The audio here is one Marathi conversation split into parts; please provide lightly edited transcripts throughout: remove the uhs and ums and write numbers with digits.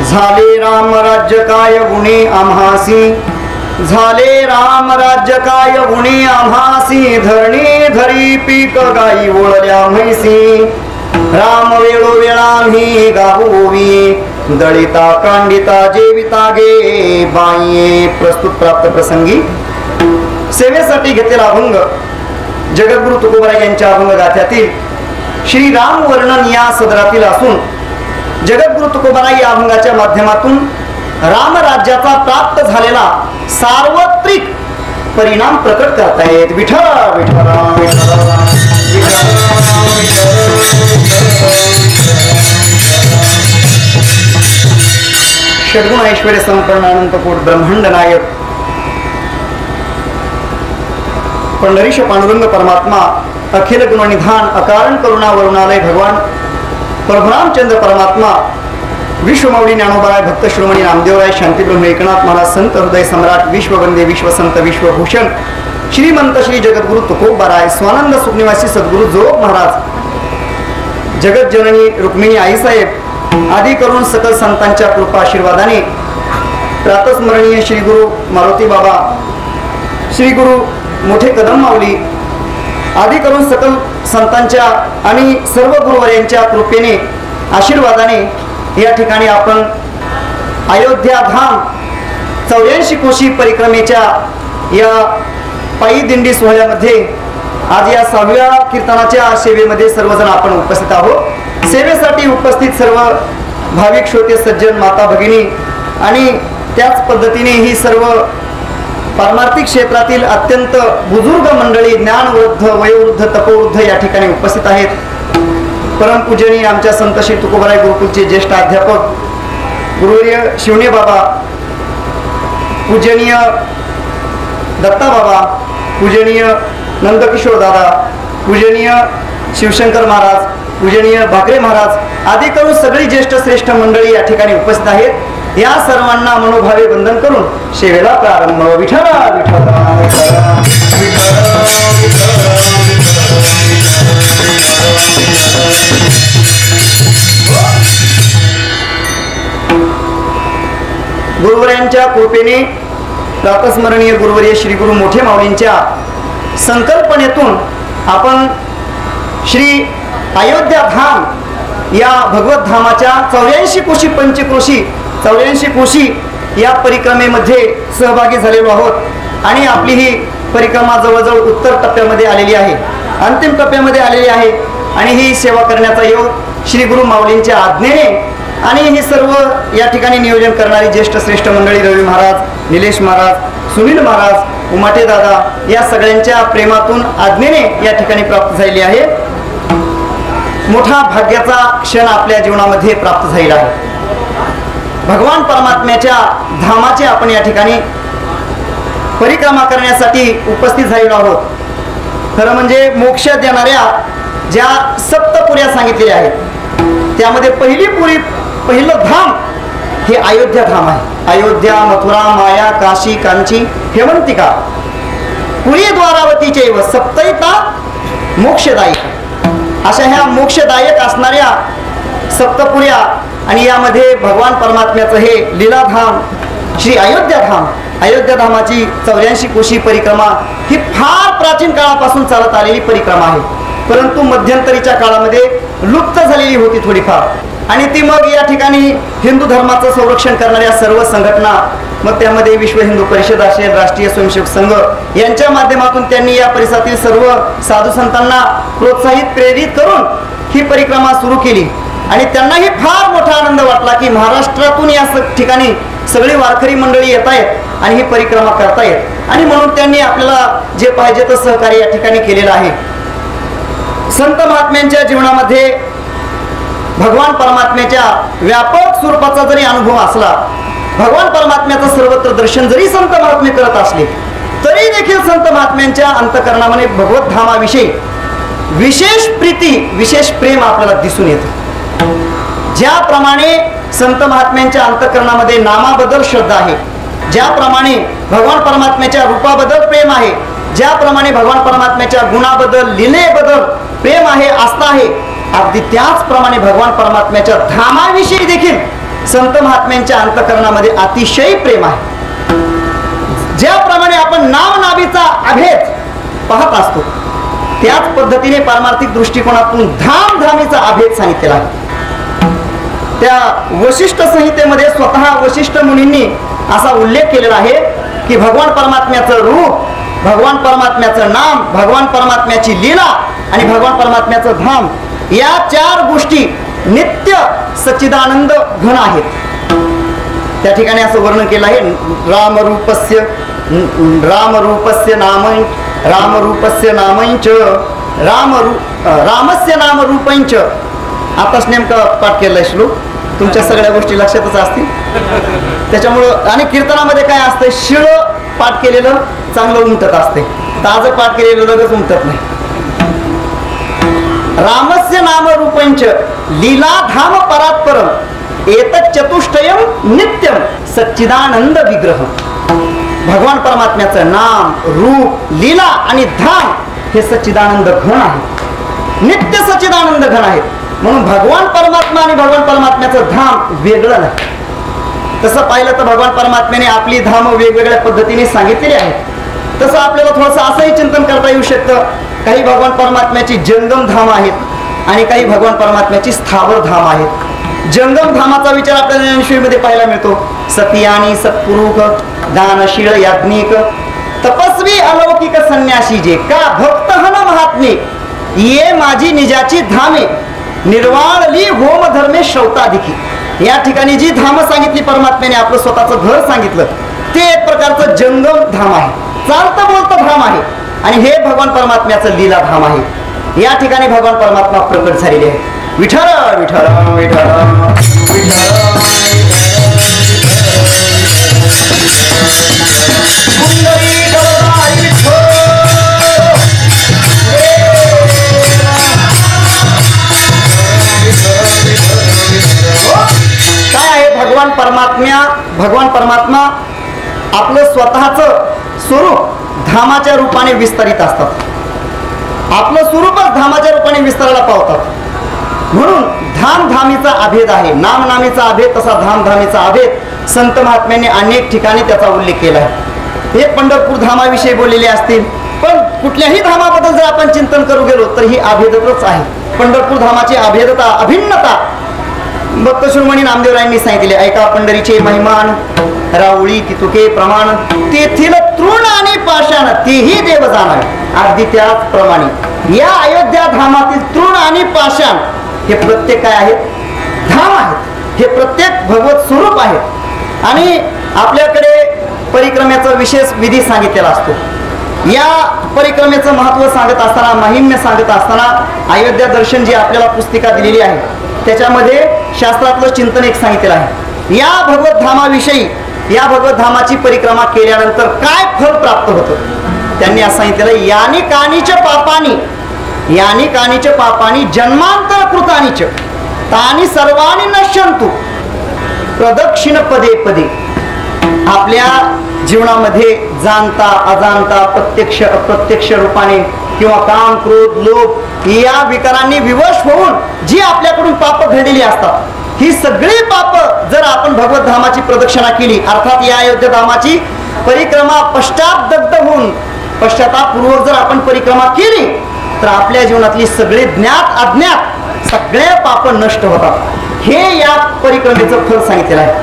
झाले राम राज्य काय गुणे आम्हासी, झाले राम राज्य काय गुणे आम्हासी, धरणी धरी पीक गाई ओळल्या म्हैसी, राम वेळोवेळा मी गावोवी, दळिता कांडिता जेविता गे बाई. प्रस्तुत प्राप्त प्रसंगी सेवेसाठी घेतलेला अभंग जगद्गुरु तुकोबाराय यांच्या अभंग गाथ्यातील श्रीराम वर्णन या सदरातील असून जगद्गुरु तुकोबाराय या अभंगाच्या माध्यमातून रामराज्याचा प्राप्त झालेला सार्वत्रिक परिणाम प्रकट करतायत. विठ्ठल विठ्ठल षड्गुण ऐश्वर्य संपन्न अनंतकोट ब्रह्मांड नायक पंढरीश पांडुरंग परमात्मा अखिल गुणनिधान अकारण करुणा वरुणालय भगवान परभुरामचंद्र परमात्मा विश्वमौली ज्ञानोबाराय भक्त श्रोमणी नामदेवराय शांतीब्रह्म एकनाथ महाराज संत हृदय सम्राट विश्ववंदे विश्वसंत विश्वभूषण श्रीमंत श्री जगद्गुरु तुकोबाराय स्वानंद सुखनिवासी सद्गुरु जोग महाराज जगत जननी रुक्मिणी आईसाहेब आदी करून सकल संतांच्या कृपा आशीर्वादाने प्रातस्मरणीय श्री गुरु मारुती बाबा, श्री गुरु मोठे कदम माऊली आदी करून सकल संतांच्या आणि सर्व गुरुवर्यांच्या कृपेने आशीर्वादाने या ठिकाणी आपण अयोध्या धाम 84 कोशी परिक्रमेच्या या पायी दिंडी सोहळ्यामध्ये आज या 6व्या कीर्तनाच्या सेवेमध्ये सर्वजण आपण उपस्थित आहोत. सेवेसाठी उपस्थित सर्व भाविक श्रोते सज्जन माता भगिनी आणि त्याच पद्धतीने ही सर्व पारमार्थिक क्षेत्रातील अत्यंत बुजुर्ग मंडळी ज्ञानवृद्ध वयोवृद्ध तपोवृद्ध या ठिकाणी उपस्थित आहेत. परमपूजनीय आमच्या संत श्री तुकोबाराय गुरुकुलचे ज्येष्ठ अध्यापक गुरुवर्य शिवणे बाबा, पूजनीय दत्ता बाबा, पूजनीय नंदकिशोर दादा, पूजनीय शिवशंकर महाराज, पूजनीय भाकरे महाराज आदी करून सगळी ज्येष्ठ श्रेष्ठ मंडळी या ठिकाणी उपस्थित आहेत. या सर्वांना मनोभावे वंदन करून सेवेला प्रारंभ. विठ्ठल विठ्ठल गुरुवर्यांच्या कृपेने प्रातस्मरणीय गुरुवर्य श्री गुरु मोठे माऊलींच्या संकल्पनेतून आपण श्री अयोध्या धाम या भगवत धामाच्या 84 कोशी पंचक्रोशी 84 कोशी या परिक्रमेमध्ये सहभागी झालेलो आहोत आणि आपली ही परिक्रमा जवळजवळ उत्तर टप्प्यामध्ये आलेली आहे, अंतिम टप्प्यामध्ये आलेली आहे आणि ही सेवा करण्याचा योग श्री गुरु माऊलींच्या आज्ञेने आणि ही सर्व या ठिकाणी नियोजन करणारी ज्येष्ठ श्रेष्ठ मंडळी रवी महाराज, निलेश महाराज, सुनील महाराज, उमाटे दादा या सगळ्यांच्या प्रेमातून आज्ञेने या ठिकाणी प्राप्त झालेली आहे. मोठा भाग्याचा क्षण आपल्या जीवनामध्ये प्राप्त झालेला आहे. भगवान परमात्म्याच्या धामाचे आपण या ठिकाणी परिक्रमा करण्यासाठी उपस्थित झालेलो आहोत. खरं म्हणजे मोक्ष देणाऱ्या ज्या सप्तपुऱ्या सांगितलेल्या आहेत त्यामध्ये पहिलं धाम हे अयोध्या धाम आहे. अयोध्या, मथुरा, माया, काशी, कांची, हेमंतिका, पुरी द्वारावतीचे व सप्तैता मोक्षदायक अशा ह्या मोक्षदायक असणाऱ्या सप्तपुऱ्या आणि यामध्ये भगवान परमात्म्याचं हे लीलाधाम श्री अयोध्या धाम, अयोध्या धामाची 84 कोशी परिक्रमा ही फार प्राचीन काळापासून चालत आलेली परिक्रमा आहे, परंतु मध्यंतरीच्या काळामध्ये लुप्त झालेली होती थोडीफार आणि ती मग या ठिकाणी हिंदू धर्माचं संरक्षण करणाऱ्या सर्व संघटना, मग त्यामध्ये विश्व हिंदू परिषद असेल, राष्ट्रीय स्वयंसेवक संघ यांच्या माध्यमातून त्यांनी या परिसरातील सर्व साधू संतांना प्रोत्साहित प्रेरित करून ही परिक्रमा सुरू केली आणि त्यांनाही फार मोठा आनंद वाटला की महाराष्ट्रातून या ठिकाणी सगळी वारकरी मंडळी येत आहेत आणि ही परिक्रमा करतायत आणि म्हणून त्यांनी आपल्याला जे पाहिजे ते सहकार्य या ठिकाणी केलेलं आहे. संत महात्म्यांच्या जीवनामध्ये भगवान परमात्म्याच्या व्यापक स्वरूपाचा जरी अनुभव असला, भगवान परमात्म्याचं सर्वत्र दर्शन जरी संत महात्मे करत असले तरी देखील संत महात्म्यांच्या अंतःकरणामध्ये भगवत धामाविषयी विशेष प्रीती विशेष प्रेम आपल्याला दिसून येतं. ज्याप्रमाणे संत महात्म्यांच्या अंतःकरणामध्ये नामाबद्दल श्रद्धा आहे, ज्याप्रमाणे भगवान परमात्म्याच्या रूपाबद्दल प्रेम आहे, ज्याप्रमाणे भगवान परमात्म्याच्या गुणाबद्दल लीलेबद्दल प्रेम आहे, आस्था आहे, अगदी त्याचप्रमाणे भगवान परमात्म्याच्या धामाविषयी देखील संत महात्म्यांच्या अंतःकरणामध्ये अतिशय प्रेम आहे. ज्याप्रमाणे आपण नामनावीचा अभेद पाहत असतो त्याच पद्धतीने पारमार्थिक दृष्टिकोनातून धामधामीचा अभेद सांगितलेला आहे. त्या वशिष्ठ संहितेमध्ये स्वतः वशिष्ठ मुनींनी असा उल्लेख केलेला आहे की भगवान परमात्म्याचं रूप, भगवान परमात्म्याचं नाम, भगवान परमात्म्याची लीला आणि भगवान परमात्म्याचं धाम या 4 गोष्टी नित्य सच्चिदानंद घन आहेत. त्या ठिकाणी असं वर्णन केलं आहे, रामरूपस्य नामैंच रामस्य नामरूपैंच. आताच नेमकं पाठ केलंय श्लोक, तुमच्या सगळ्या गोष्टी लक्षातच असतील. त्याच्यामुळं आणि कीर्तनामध्ये काय असतंय, शिळ पाठ केलेलं चांगलं उमटत असते, ताजं पाठ केलेलं लगेच उमटत नाही. रामस्य नामरूपंच लीलाधाम परात्परम एतत् चतुष्टयम नित्यम सच्चिदानंद विग्रह. भगवान परमात्म्याचं नाम, रूप, लीला आणि धाम हे सच्चिदानंद घन आहे, नित्य सच्चिदानंद घन आहे. म्हणून भगवान परमात्मा आणि भगवान परमात्म्याचं धाम वेगळं नाही. तसं पाहिलं तर भगवान परमात्म्याने आपली धाम वेगवेगळ्या पद्धतीने सांगितलेली आहेत. तसं आपल्याला थोडंसं असंही चिंतन करता येऊ शकतं, काही भगवान परमात्म्याची जंगम धाम आहेत आणि काही भगवान परमात्म्याची स्थावर धाम आहेत. जंगम धामाचा विचार आपल्याला ज्ञानेश्वरीमध्ये पाहायला मिळतो. सतियानी सत्पुरुष दानशील याज्ञिक तपस्वी अलौकिक संन्यासी जे का भक्त हन महात्मे ये माझी निजाची धामे निर्वाळली होम धर्मे श्रौताधिकी. या ठिकाणी जी धाम सांगितली परमात्म्याने, आपलं स्वतःचं घर सांगितलं, ते एक प्रकारचं जंगम धाम आहे, चालतं बोलतं धाम आहे. आणि हे भगवान परमात्म्याचं लीला धाम आहे. या ठिकाणी भगवान परमात्मा प्रकट झालेले आहे. विठ्ठल विठ्ठल विठ्ठल विठ्ठल काय आहे भगवान परमात्मा आपलं स्वतःचं स्वरूप धामाच्या रूपाने विस्तारित असतात. आपलं स्वरूपच धामाच्या रूपाने विस्ताराला पावतात. म्हणून धामधामीचा अभेद आहे, नामनामीचा अभेद तसा धामधामीचा अभेद संत महात्म्यांनी अनेक ठिकाणी त्याचा उल्लेख केला आहे. हे पंढरपूर धामाविषयी बोललेले असतील, पण कुठल्याही धामाबद्दल जर आपण चिंतन करू गेलो तर ही अभेदच आहे. पंढरपूर धामाची अभेदता, अभिन्नता भक्त शिरोमणी नामदेवरायांनी सांगितले. ऐका पंढरीचे महिमान, राऊळी तितुके प्रमाण, तेथील तृण आणि पाषाण तेही देव जाणावे. अगदी त्याचप्रमाणे या अयोध्या धामातील तृण आणि पाषाण हे प्रत्येक काय आहेत, धाम आहेत. हे प्रत्येक भगवत स्वरूप आहे. आणि आपल्याकडे परिक्रमेचा विशेष विधी सांगितलेला असतो. या परिक्रमेचं महत्व सांगत असताना, महिम्य सांगत असताना अयोध्या दर्शन जी आपल्याला पुस्तिका दिलेली आहे त्याच्यामध्ये शास्त्रातलं चिंतन एक सांगितलेलं आहे. या भगवत धामाविषयी, या भगवत धामाची परिक्रमा केल्यानंतर काय फल प्राप्त होतं त्यांनी असं सांगितलेलं. यानी कानीच पापानी जन्मांतर कृतानीच तानी सर्वाणी नश्यंतु प्रदक्षिण पदे पदे. आपल्या जीवनामध्ये जाणता अजाणता, प्रत्यक्ष अप्रत्यक्ष रूपाने किंवा काम क्रोध लोभ या विकारांनी विवश होऊन जी आपल्याकडून पाप घडलेली असतात, ही सगळी पाप जर आपण भगवत धामाची प्रदक्षिणा केली, अर्थात या अयोध्या धामाची परिक्रमा पश्चातदग्ध होऊन पश्चातापूर्वक जर आपण परिक्रमा केली तर आपल्या जीवनातली सगळे ज्ञात अज्ञात सगळे पाप नष्ट होतात. हे या परिक्रमेचं फल सांगितलेलं आहे.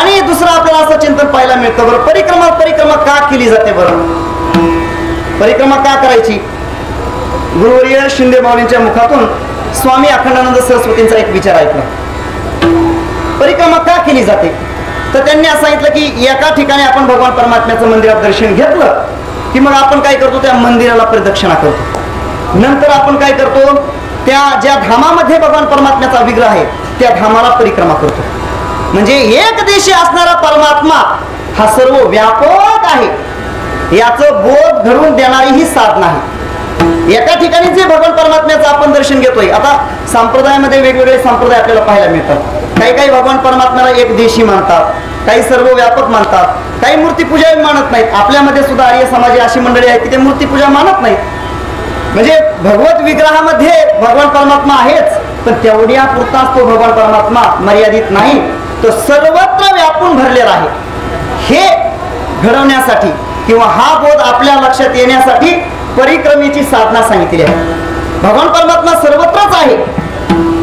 आणि दुसरं आपल्याला असं चिंतन पाहायला मिळतं, बरं परिक्रमा का केली जाते, बरं परिक्रमा का करायची. गुरुवर्य शिंदे माऊलींच्या मुखातून स्वामी अखंडानंद सरस्वतींचा एक विचार ऐकला. परिक्रमा का केली जाते तर त्यांनी असं सांगितलं की एका ठिकाणी आपण भगवान परमात्म्याचं मंदिरात दर्शन घेतलं की मग आपण काय करतो, त्या मंदिराला प्रदक्षिणा करतो. नंतर आपण काय करतो, त्या ज्या धामामध्ये भगवान परमात्म्याचा विग्रह आहे त्या धामाला परिक्रमा करतो. म्हणजे एक देशी असणारा परमात्मा हा सर्व व्यापक आहे याचं बोध घडवून देणारी ही साधना आहे. एका ठिकाणी जे भगवान परमात्म्याचं आपण दर्शन घेतोय, आता संप्रदायामध्ये वेगवेगळे संप्रदाय आपल्याला पाहायला मिळतात. काही भगवान परमात्म्याला एक देशी मानतात, काही सर्व व्यापक मानतात, काही मूर्तीपूजा मानत नाहीत. आपल्यामध्ये सुद्धा आर्य समाज अशी मंडळी आहेत की ते मूर्तीपूजा मानत नाहीत. म्हणजे भगवत विग्रहामध्ये भगवान परमात्मा आहेच, पण तेवढ्या पुरताच तो भगवान परमात्मा मर्यादित नाही, तो सर्वत्र व्यापून भरलेला आहे. हे घडवण्यासाठी किंवा हा बोध आपल्या लक्षात येण्यासाठी परिक्रमेची साधना सांगितली आहे. भगवान परमात्मा सर्वत्रच आहे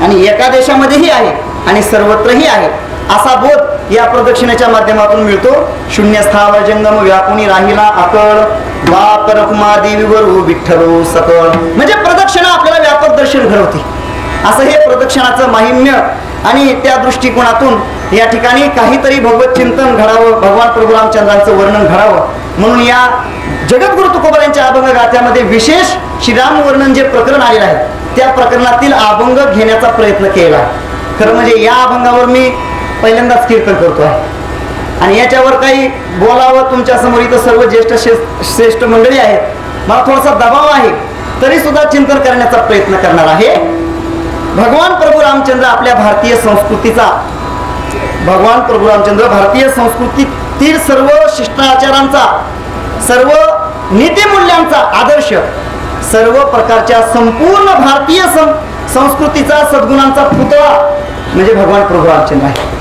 आणि एका देशामध्येही आहे आणि सर्वत्रही आहे असा बोध या प्रदक्षिणेच्या माध्यमातून मिळतो. शून्य स्थावर जंगम व्यापुनी राहिला आकळ बाप रखुमा देवीवर विठ्ठल सकळ. म्हणजे प्रदक्षिणा आपल्याला व्यापक दर्शन घडवते. असं हे प्रदक्षिणाचं माहिम्य आणि त्या दृष्टिकोनातून या ठिकाणी काहीतरी भगवत चिंतन घडावं, भगवान प्रभू रामचंद्रांचं वर्णन घडावं म्हणून या जगद्गुरु तुकोबा यांच्या अभंग गाथ्यामध्ये विशेष श्रीराम वर्णन जे प्रकरण आलेलं आहे त्या प्रकरणातील अभंग घेण्याचा प्रयत्न केला. खरं म्हणजे या अभंगावर मी पहिल्यांदाच कीर्तन करतो आहे आणि याच्यावर काही बोलावं तुमच्या समोर इथं सर्व ज्येष्ठ श्रेष्ठ मंडळी आहेत. मला थोडासा दबाव आहे तरी सुद्धा चिंतन करण्याचा प्रयत्न करणार आहे. भगवान प्रभू रामचंद्र आपल्या भारतीय संस्कृतीचा भगवान प्रभू रामचंद्र भारतीय संस्कृतीतील सर्व शिष्टाचारांचा सर्व नीतिमूल्यांचा आदर्श सर्व प्रकारच्या संपूर्ण भारतीय संस्कृतीचा सद्गुणांचा पुतळा म्हणजे भगवान प्रभू रामचंद्र आहे.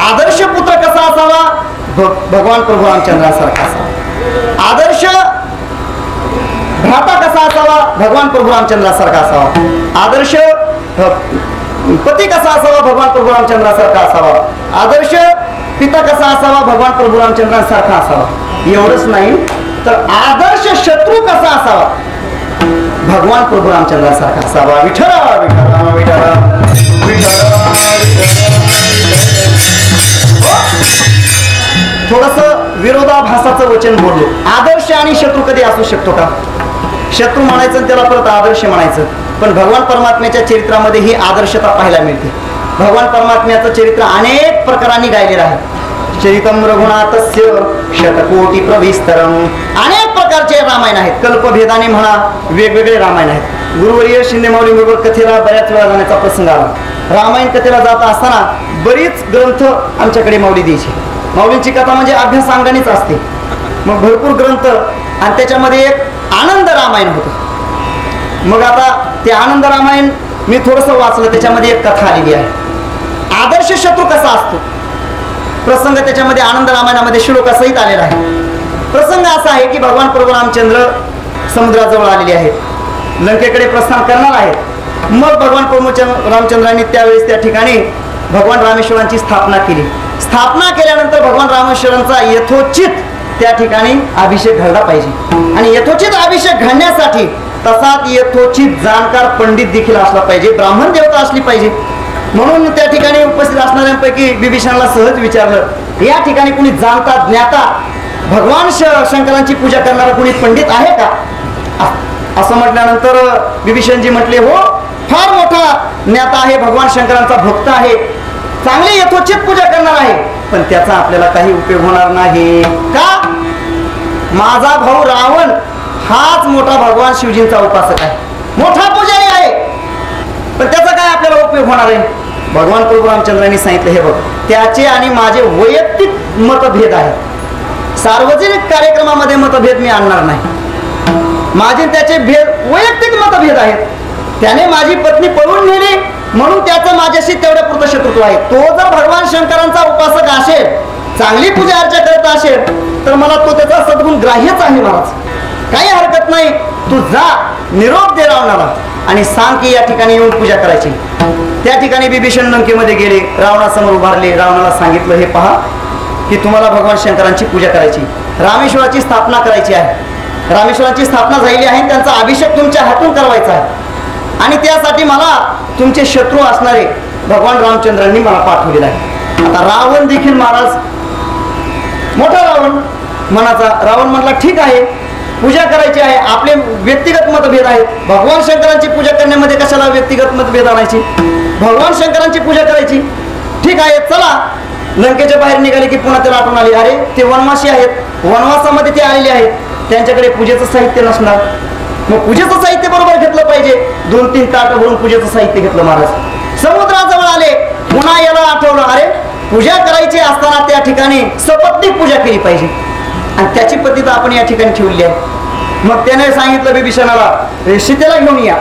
आदर्श पुत्र कसा असावा भगवान प्रभू रामचंद्रासारखा असावा. आदर्श भ्राता कसा असावा भगवान प्रभू रामचंद्रासारखा असावा. आदर्श पती कसा असावा भगवान प्रभू रामचंद्रासारखा असावा. आदर्श पिता कसा असावा भगवान प्रभू रामचंद्रांसारखा असावा. एवढंच नाही तर आदर्श शत्रू कसा असावा भगवान प्रभू रामचंद्रासारखा असावा. विठ्ठल विठ्ठल विठ्ठल थोडस विरोधाभासाचं वचन बोललो. आदर्श आणि शत्रू कधी असू शकतो का? शत्रू म्हणायचं त्याला परत आदर्श म्हणायचं. पण भगवान परमात्म्याच्या चरित्रामध्ये ही आदर्शता पाहायला मिळते. भगवान परमात्म्याचं चरित्र अनेक प्रकारांनी गायलेलं आहे. चरितम रघुनाथस्य शतकोटी प्रविस्तरम. अनेक प्रकारचे रामायण आहेत. कल्पभेदाने म्हणा वेगवेगळे रामायण आहेत. गुरुवर्य शिंदे माऊली बरोबर कथेला बऱ्याच वेळा जाण्याचा प्रसंग आला. रामायण कथेला जात असताना बरीच ग्रंथ आमच्याकडे माऊली द्यायची. माऊलींची कथा म्हणजे अभ्यासांगानेच असते. मग भरपूर ग्रंथ आणि त्याच्यामध्ये एक आनंद रामायण होतं. मग आता ते आनंद रामायण मी थोडंसं वाचलं. त्याच्यामध्ये एक कथा आलेली आहे. आदर्श शत्रू कसा असतो प्रसंग त्याच्यामध्ये आनंद रामायणामध्ये श्लोकासहित आलेला आहे. प्रसंग असा आहे की भगवान प्रभू रामचंद्र समुद्राजवळ आलेले आहेत. लंकेकडे प्रस्थान करणार आहेत. मग भगवान प्रभू रामचंद्रांनी त्यावेळेस त्या ठिकाणी भगवान रामेश्वरांची स्थापना केली. स्थापना केल्यानंतर भगवान रामेश्वरांचा यथोचित त्या ठिकाणी अभिषेक घडला पाहिजे आणि यथोचित अभिषेक घडण्यासाठी तसाच यथोचित जाणकार पंडित देखील असला पाहिजे. ब्राह्मण देवता असली पाहिजे. म्हणून त्या ठिकाणी उपस्थित असणाऱ्यांपैकी बिभीषणाला सहज विचारलं या ठिकाणी कुणी जाणता ज्ञाता भगवान शंकरांची पूजा करणारा कुणी पंडित आहे का असं म्हटल्यानंतर बिभीषणजी म्हटले हो फार मोठा ज्ञाता आहे. भगवान शंकरांचा भक्त आहे. चांगली यथोचित पूजा करणार आहे. पण त्याचा आपल्याला काही उपयोग होणार नाही. का? माझा भाऊ रावण हाच मोठा भगवान शिवजींचा उपासक आहे. मोठा पुजारी आहे. पण त्याचा काय आपल्याला उपयोग होणार आहे? भगवान प्रभू रामचंद्रांनी सांगितलं हे बघ त्याचे आणि माझे वैयक्तिक मतभेद आहेत. सार्वजनिक कार्यक्रमामध्ये मतभेद मी आणणार नाही. माझे त्याचे भेद वैयक्तिक मतभेद आहेत. त्याने माझी पत्नी पळून नेली म्हणून त्याचं माझ्याशी तेवढ्या पुरतं शत्रुत्व आहे. तो जर भगवान शंकरांचा उपासक असेल चांगली पूजा अर्चा करत असेल तर मला तो त्याचा सद्गुण ग्राह्यच आहे. महाराज काही हरकत नाही. तू जा निरोप दे रावणाला आणि सांग की या ठिकाणी येऊन पूजा करायची. त्या ठिकाणी बिभीषण लंकेमध्ये गेले. रावणासमोर उभारले. रावणाला सांगितलं हे पहा की तुम्हाला भगवान शंकरांची पूजा करायची. रामेश्वराची स्थापना करायची आहे. रामेश्वरांची स्थापना झालेली आहे. त्यांचा अभिषेक तुमच्या हातून करवायचा आहे आणि त्यासाठी मला तुमचे शत्रू असणारे भगवान रामचंद्रांनी मला पाठवलेला आहे. आता रावण देखील महाराज मोठा रावण मनाचा रावण म्हटला ठीक आहे पूजा करायची आहे. आपले व्यक्तिगत मतभेद आहेत. भगवान शंकरांची पूजा करण्यामध्ये कशाला व्यक्तिगत मतभेद आणायची? भगवान शंकरांची पूजा करायची. ठीक आहे चला. लंकेच्या बाहेर निघाले की पुन्हा त्याला आठवण आली अरे ते वनवासी आहेत. वनवासामध्ये ते आलेले आहेत. त्यांच्याकडे पूजेचं साहित्य नसणार. मग पूजेचं साहित्य बरोबर घेतलं पाहिजे. 2-3 ताट भरून पूजेचं साहित्य घेतलं महाराज. समुद्राजवळ आले. पुन्हा याला आठवलं अरे पूजा करायची असताना त्या ठिकाणी सपत्नीक पूजा केली पाहिजे आणि त्याची पद्धत आपण या ठिकाणी ठेवली आहे. मग त्याने सांगितलं बिभीषणाला सीतेला घेऊन या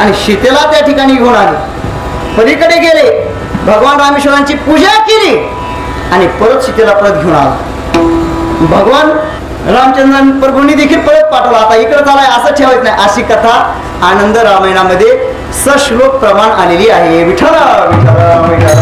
आणि सीतेला त्या ठिकाणी घेऊन आले. पलीकडे गेले भगवान रामेश्वरांची पूजा केली आणि परत सीतेला परत घेऊन आला. भगवान रामचंद्र प्रभूंनी देखील परत पाठवला. आता इकडे चालाय असं ठेवायचं नाही. अशी कथा आनंद रामायणामध्ये सश्लोक प्रमाण आलेली आहे. विठ्ठल विठ्ठल विठ्ठल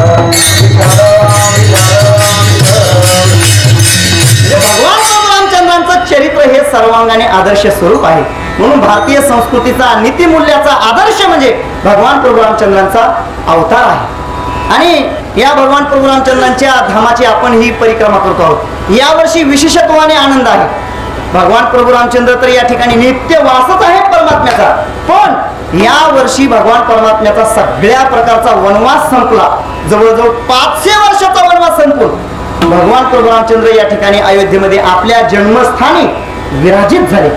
भगवान रामचंद्रांचं चरित्र हे सर्वांगाने आदर्श स्वरूप आहे. म्हणून भारतीय संस्कृतीचा नीतिमूल्याचा आदर्श म्हणजे भगवान प्रभू रामचंद्रांचा अवतार आहे. आणि या भगवान प्रभू रामचंद्रांच्या धामाची आपण ही परिक्रमा करतो आहोत. यावर्षी विशेषत्वाने आनंद आहे. भगवान प्रभू रामचंद्र तर या ठिकाणी नित्य वासच आहे परमात्म्याचा, पण या वर्षी भगवान परमात्म्याचा सगळ्या प्रकारचा वनवास संपला. जवळजवळ 500 वर्षाचा वनवास संपून भगवान प्रभू रामचंद्र या ठिकाणी अयोध्येमध्ये आपल्या जन्मस्थानी विराजित झाले.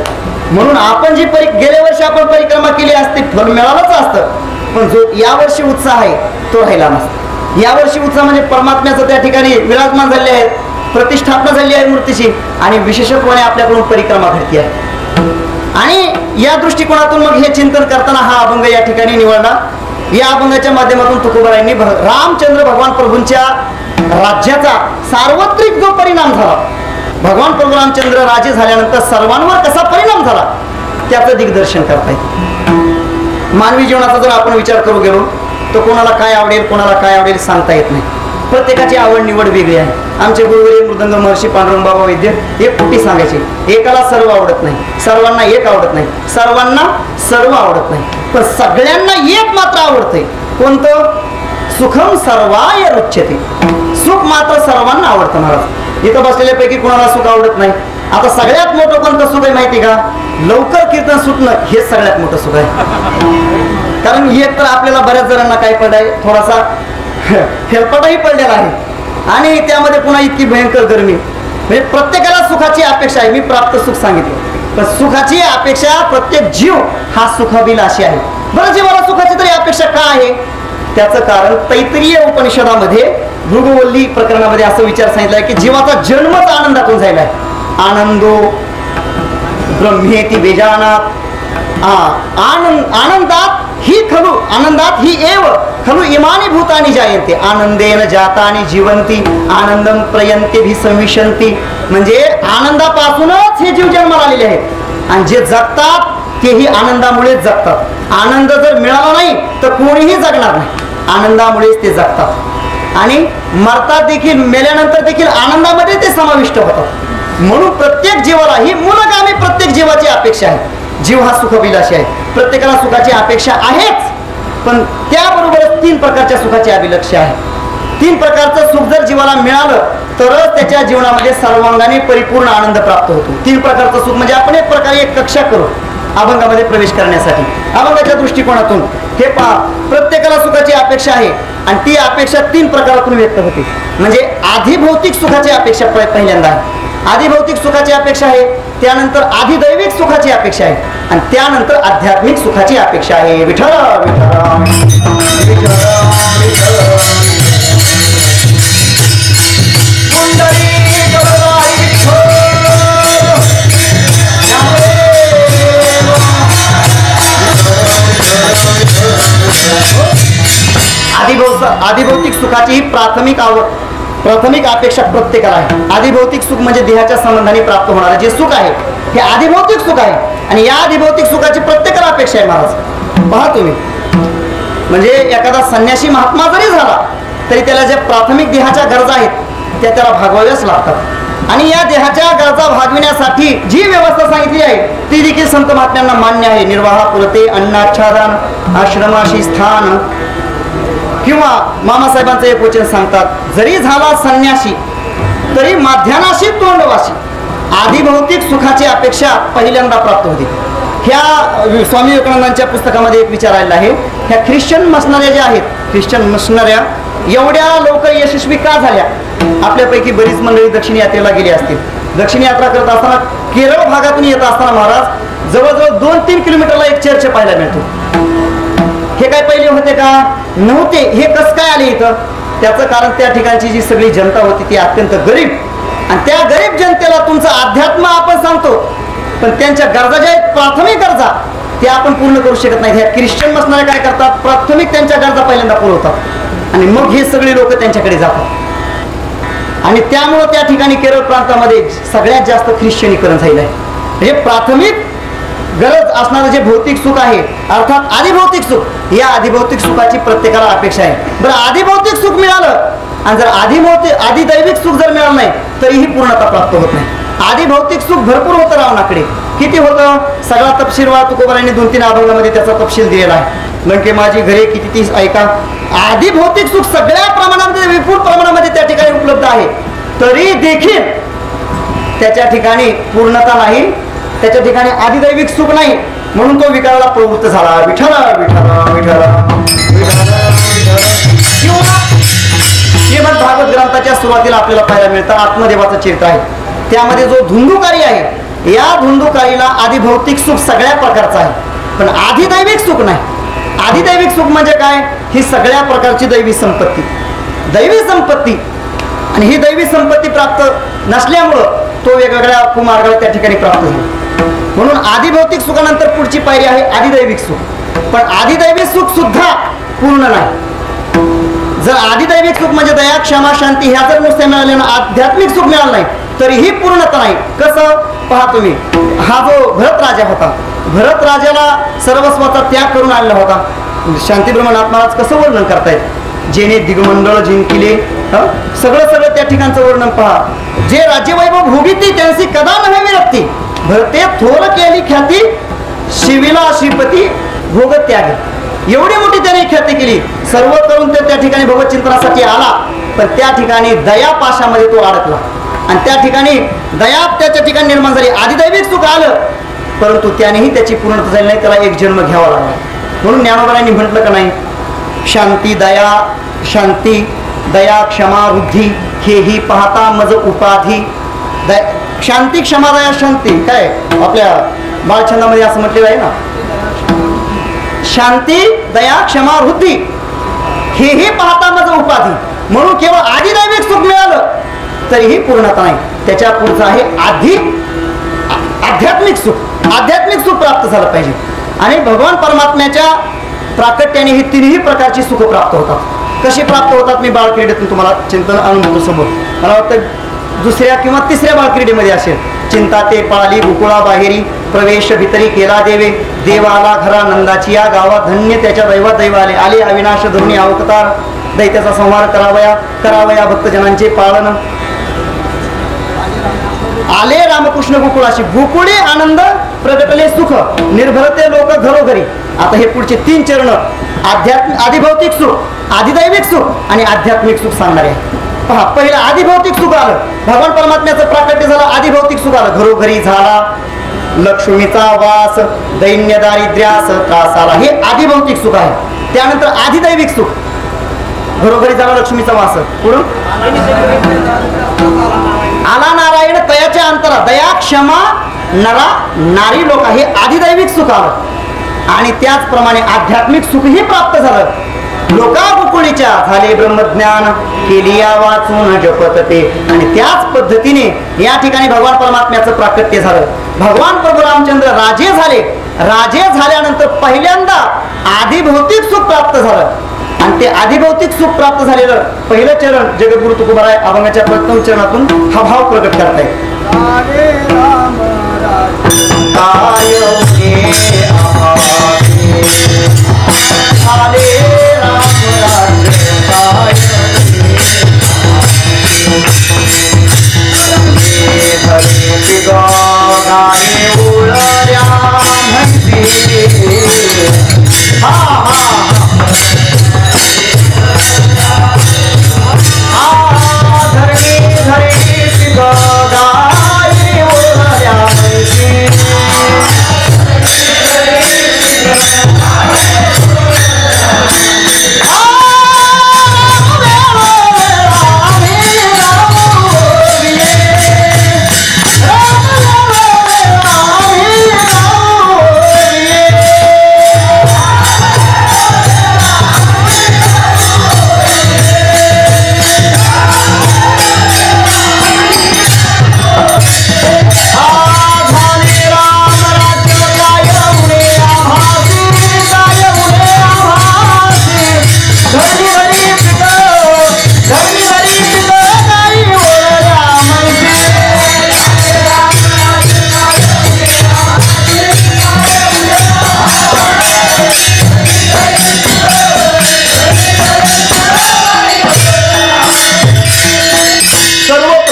म्हणून आपण जी गेल्या वर्षी आपण परिक्रमा केली असते फळ मिळालंच असतं, पण जो यावर्षी उत्साह आहे तो राहिला नसता. यावर्षी उत्साह म्हणजे परमात्म्याचं त्या ठिकाणी विराजमान झाले आहेत, प्रतिष्ठापना झाली आहे मूर्तीची आणि विशेषत्वाने आपल्याकडून परिक्रमा घडती आहे. आणि या दृष्टिकोनातून मग हे चिंतन करताना हा अभंग या ठिकाणी निवडला. या अभंगाच्या माध्यमातून तुकोबारायांनी रामचंद्र भगवान प्रभूंच्या राज्याचा सार्वत्रिक जो परिणाम झाला, भगवान प्रभू रामचंद्र राजे झाल्यानंतर सर्वांवर कसा परिणाम झाला त्याचं दिग्दर्शन करता येईल. मानवी जीवनाचा जर आपण विचार करू गेलो तर कोणाला काय आवडेल कोणाला काय आवडेल सांगता येत नाही. प्रत्येकाची आवड निवड वेगळी आहे. आमचे गुरुवर्य मृदंग महर्षी पांडुरंग बाबा वैद्य एक कुटी सांगायचे, एकाला सर्व आवडत नाही, सर्वांना एक आवडत नाही, सर्वांना सर्व आवडत नाही, पण सगळ्यांना एक मात्र आवडतंय. कोणतं? सुखम सर्वाय रुच्यते. सुख मात्र सर्वांना आवडतं. महाराज इथं बसलेल्यापैकी कोणाला सुख आवडत नाही. आता सगळ्यात मोठं कोणतं सुख आहे माहिती का? लवकर कीर्तन सुटणं हेच सगळ्यात मोठं सुख आहे. कारण एक तर आपल्याला बऱ्याच जणांना काय पडाय थोडासा हेलपटाही पडलेला आहे आणि त्यामध्ये पुन्हा इतकी भयंकर गरमी. म्हणजे प्रत्येकाला सुखाची अपेक्षा आहे. मी प्राप्त सुख सांगितलं, पण सुखाची अपेक्षा प्रत्येक जीव हा सुखाभिलाषी आहे. बरं, जीवाला सुखाची तरी अपेक्षा का आहे? त्याचं कारण तैत्तिरीय उपनिषदामध्ये भृगुवल्ली प्रकरणामध्ये असं विचार सांगितलाय की जीवाचा जन्मच आनंदातून झालेला आहे. आनंदो ब्रह्मेति वेजानात आनंदात ही खलु आनंदात ही एव खलु इमानी भूतानी जायन्ते आनंदेन जातानी जीवंती आनंदम प्रयन्ते संविशंती. म्हणजे आनंदापासूनच हे जीव जन्माला आलेले आहेत आणि जे जगतात तेही आनंदामुळेच जगतात. आनंद जर मिळाला नाही तर कोणीही जगणार नाही. आनंदामुळेच ते जगतात आणि मरतात देखील, मेल्यानंतर देखील आनंदामध्ये ते समाविष्ट होतात. म्हणून प्रत्येक जीवाला ही मूलगामी प्रत्येक जीवाची अपेक्षा आहे. जीव हा सुखभिलाषी आहे. प्रत्येकाला सुखाची अपेक्षा आहेच, पण त्याबरोबरच 3 प्रकारच्या सुखाची अभिलक्ष्य आहे. 3 प्रकारचं सुख जर जीवाला मिळालं तरच त्याच्या जीवनामध्ये सर्वांगाने परिपूर्ण आनंद प्राप्त होतो. 3 प्रकारचं सुख म्हणजे आपण एक प्रकारे एक कक्षा करू अभंगामध्ये प्रवेश करण्यासाठी. अभंगाच्या दृष्टिकोनातून हे पहा, प्रत्येकाला सुखाची अपेक्षा आहे आणि ती अपेक्षा 3 प्रकारातून व्यक्त होते. म्हणजे आधिभौतिक सुखाची अपेक्षा पहिल्यांदा आहे. आधिभौतिक सुखाची अपेक्षा आहे, त्यानंतर आधिदैविक सुखाची अपेक्षा आहे आणि त्यानंतर आध्यात्मिक सुखाची अपेक्षा आहे. विठ्ठल विठ्ठल विठ्ठल आधिभौतिक सुखाची ही प्राथमिक अपेक्षा प्रत्येकाला आहे. आधिभौतिक सुख म्हणजे देहाच्या संबंधाने प्राप्त होणारे जे सुख आहे हे आधिभौतिक सुख आहे आणि या आधिभौतिक सुखाची प्रत्येकाला अपेक्षा आहे. महाराज पहा तुम्ही, म्हणजे एखादा संन्यासी महात्मा जरी झाला तरी त्याला ज्या प्राथमिक देहाच्या गरजा आहेत त्या त्याला भागवाव्याच लागतात आणि या देहाच्या गरजा भागविण्यासाठी जी व्यवस्था सांगितली आहे ती देखील संत महात्म्यांना मान्य आहे. निर्वाह पुरते अन्नाच्छादन, आश्रमाशी स्थान, किंवा मामासाहेबांचं एक वचन सांगतात, जरी झाला संन्यासी तरी माध्यानाशी तोंडवाशी. आधिभौतिक सुखाची अपेक्षा पहिल्यांदा प्राप्त होती. ह्या स्वामी विवेकानंदांच्या पुस्तकामध्ये एक विचार आलेला आहे, ह्या ख्रिश्चन मशनऱ्या ज्या आहेत, ख्रिश्चन मशनऱ्या एवढ्या लवकर यशस्वी का झाल्या? आपल्यापैकी बरीच मंडळी दक्षिण यात्रेला गेली असतील. दक्षिण यात्रा करत असताना केरळ भागातून येत असताना महाराज जवळजवळ 2-3 किलोमीटरला एक चर्च पाहायला मिळतो. हे काय पहिले होते का? नव्हते. हे कसं काय आले इथं? त्याचं कारण त्या ठिकाणची जी सगळी जनता होती ती अत्यंत गरीब आणि त्या गरीब जनतेला तुमचं अध्यात्म आपण सांगतो पण त्यांच्या गरजा ज्या आहेत प्राथमिक गरजा त्या आपण पूर्ण करू शकत नाही. ह्या ख्रिश्चन मसणारे काय करतात? प्राथमिक त्यांच्या गरजा पहिल्यांदा पुरवतात आणि मग हे सगळे लोक त्यांच्याकडे जातात आणि त्यामुळं त्या ठिकाणी केरळ प्रांतामध्ये सगळ्यात जास्त ख्रिश्चनीकरण झालेलं आहे. म्हणजे प्राथमिक गरज असणारं जे भौतिक सुख आहे अर्थात आदिभौतिक सुख, या आदिभौतिक सुखाची प्रत्येकाला अपेक्षा आहे. बरं, आदिभौतिक सुख मिळालं आणि जर आदिदैविक सुख जर मिळालं नाही तरीही पूर्णता प्राप्त होत नाही. आदिभौतिक सुख भरपूर होतं रावणाकडे. किती होतं? सगळा तपशील तुकोबारांनी 2-3 अभंगामध्ये त्याचा तपशील दिलेला आहे. लंके माझी घरे किती ती ऐका. आदिभौतिक सुख सगळ्या प्रमाणामध्ये विपुल प्रमाणामध्ये त्या ठिकाणी उपलब्ध आहे, तरी देखील त्याच्या ठिकाणी पूर्णता नाही, त्याच्या ठिकाणी आदिदैविक सुख नाही. म्हणून तो विकाराला प्रवृत्त झाला. विठ्ठला विठ्ठला विठ्ठला किंवा श्रीमद भागवत ग्रंथाच्या सुरुवातीला आपल्याला पाहायला मिळतं आत्मदेवाचं चरित्र आहे. त्यामध्ये जो धुंदुकारी आहे, या धुंदुकारीला आदिभौतिक सुख सगळ्या प्रकारचं आहे, पण आदिदैविक सुख नाही. आदिदैविक सुख म्हणजे काय? ही सगळ्या प्रकारची दैवी संपत्ती, दैवी संपत्ती. आणि ही दैवी संपत्ती प्राप्त नसल्यामुळं तो वेगवेगळ्या कुमार्गाला त्या ठिकाणी प्राप्त झाला. म्हणून आदिभौतिक सुखानंतर पुढची पायरी आहे आदिदैविक सुख. पण आदिदैविक सुख सुद्धा पूर्ण नाही. जर आदिदैविक सुख म्हणजे दया क्षमा शांती ह्या जर नुसत्या मिळाल्या ना, आध्यात्मिक सुख मिळालं नाही तरीही पूर्णता नाही. कसं पहा तुम्ही, हा जो भरत राजा होता, भरत राजाला सर्वस्वाचा त्याग करून आणला होता. शांती ब्रह्मनाथ महाराज कसं वर्णन करतायत, जेने दिगमंडळ जिंकिले, सगळं त्या ठिकाणचं वर्णन पहा. जे राज्यवैभव भोगिती त्यांची कदा नव्हे विरक्ती, भरते थोर केली ख्याती, शिविला श्रीपती भोग त्याग. एवढी मोठी त्याने ख्याती केली. सर्व करून ते त्या ठिकाणी भगवत चिंतनासाठी आला, पण त्या ठिकाणी दया पाशामध्ये तो अडकला आणि त्या ठिकाणी दया त्याच्या ठिकाणी निर्माण झाली. आदिदैविक सुख आलं, परंतु त्यानेही त्याची पूर्णता झाली नाही, त्याला एक जन्म घ्यावा लागला. म्हणून ज्ञानोबांनी म्हटलं का नाही, शांती दया शांती दया क्षमा वृद्धी हेही पाहता मज उपाधी. शांती क्षमा दया शांती काय आपल्या बाळछंदामध्ये असं म्हटलेलं आहे ना, शांती दया क्षमा वृद्धी हेही पाहता मज उपाधी. म्हणून केवळ आदिदैविक सुख मिळालं तरीही पूर्णता नाही. त्याच्या पुढचं आहे आध्यात्मिक सुख. आध्यात्मिक सुख प्राप्त झालं पाहिजे. आणि भगवान परमात्म्याच्या प्राकट्याने ही तिन्ही प्रकारची सुख प्राप्त होतात. कशी प्राप्त होतात मी बाळक्रीडेतून तुम्हाला चिंतन अनुभव समोर. मला वाटतं 2ऱ्या किंवा 3ऱ्या बाळक्रीडेमध्ये असेल. चिंता ते पाळली गोकुळा बाहेरी, प्रवेश भितरी केला देवे, देवाला घरा नंदाची या गावा, धन्य त्याच्या दैवात दैव आले. आले अविनाश धोनी अवतार, दैत्याचा संहार करावया भक्तजनांचे पालन. आले रामकृष्ण गोकुळाशी, गोकुळे आनंद प्रगटले सुख, निर्भरते लोक घरोघरी. आता हे पुढचे 3 चरण आदिभौतिक सुख, आदिदैविक सुख आणि आध्यात्मिक सुख सांगणारे आहे. पहा, पहिलं आदिभौतिक सुख आलं, भगवान परमात्म्याचं प्राकट्य झालं, आदिभौतिक सुख आलं. घरोघरी झाला लक्ष्मीचा वास, दैन्य दारिद्र्यास त्रास आला. हे आदिभौतिक सुख आहे. त्यानंतर आदिदैविक सुख, घरोघरी झाला लक्ष्मीचा वास, पुढं आला नारायण तयाच्या अंतरा, दया क्षमा नरा नारी लोक, हे आदिदैविक सुख आलं. आणि त्याचप्रमाणे आध्यात्मिक सुखही प्राप्त झालं. लोका गोकुळीच्या झाले ब्रह्मज्ञान, केली या वाचून जपत ते. आणि त्याच पद्धतीने या ठिकाणी भगवान परमात्म्याचं प्राकट्य झालं. भगवान प्रभू रामचंद्र राजे झाले. राजे झाल्यानंतर पहिल्यांदा आदिभौतिक सुख प्राप्त झालं. आणि ते आदिभौतिक सुख प्राप्त झालेलं पहिलं चरण जगद्गुरु तुकोबाराय अभंगाच्या प्रथम चरणातून हा भाव प्रकट करताय.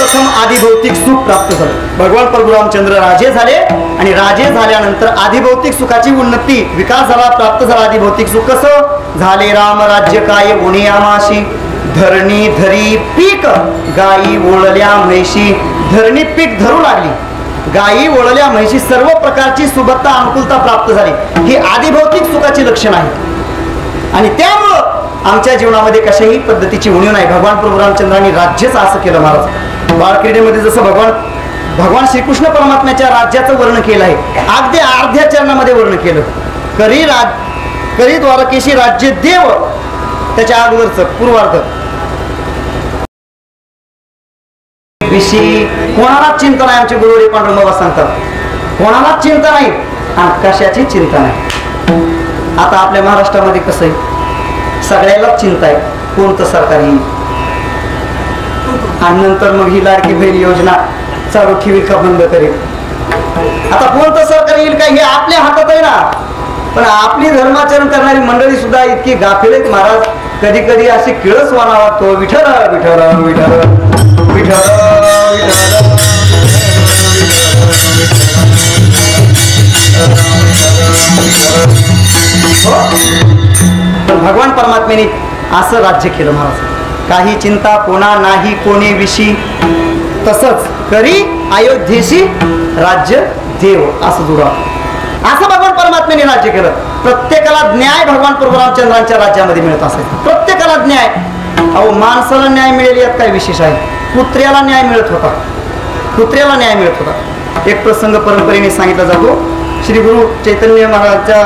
सर्वप्रथम आदिभौतिक सुख प्राप्त झालं. भगवान प्रभू रामचंद्र राजे झाले आणि राजे झाल्यानंतर आदिभौतिक सुखाची उन्नती विकास झाला, प्राप्त झाला. आदिभौतिक सुख कसं झाले? राम राज्य काय उणी आमाशी, धरणी धरी पीक गायी ओळल्या म्हैशी. धरणी पीक धरू लागली, गायी ओळल्या म्हैशी, सर्व प्रकारची सुबत्ता अनुकूलता प्राप्त झाली. ही आदिभौतिक सुखाची लक्षण आहे आणि त्यामुळं आमच्या जीवनामध्ये कशाही पद्धतीची उणीव नाही. भगवान प्रभू रामचंद्रांनी राज्यच असं केलं महाराज. बाळक्रीडेमध्ये जसं भगवान श्रीकृष्ण परमात्म्याच्या राज्याचं वर्णन केलं आहे, अगदी अर्ध्या चरणामध्ये वर्णन केलं. करी द्वारकेशी राज्य देव, त्याच्या अगोदरचं पूर्वार्ध. विषयी कोणालाच चिंता नाही. आमचे गुरुवारी पांडुरंग बाबा सांगतात, कोणालाच चिंता नाही आणि कशाची चिंता नाही. आता आपल्या महाराष्ट्रामध्ये कसं आहे, सगळ्यालाच चिंता आहे कोणतं सरकार येईल आणि नंतर मग ही लाडकी बहीण योजना चालू ठेवी का बंद करेल. आता कोणतं सरकार येईल काय हे आपल्या हातात आहे ना. पण आपली धर्माचरण करणारी मंडळी सुद्धा इतकी गाफील आहेत महाराज. कधी कधी अशी किळस वाना वाटतो, विठ्ठल विठ्ठल विठ्ठल विठ्ठल भगवान परमात्म्याने असं राज्य केलं महाराज. काही चिंता कोणा नाही कोणी विषयी, तसंच करी अयोध्येशी राज्य देव असं जुळा. असं भगवान परमात्म्याने राज्य केलं. प्रत्येकाला न्याय भगवान प्रभू रामचंद्रांच्या राज्यामध्ये मिळत असायचा. प्रत्येकाला न्याय. अहो माणसाला न्याय मिळेल यात काय विशेष आहे? कुत्र्याला न्याय मिळत होता, कुत्र्याला न्याय मिळत होता. एक प्रसंग परंपरेने सांगितला जातो. श्री गुरु चैतन्य महाराजच्या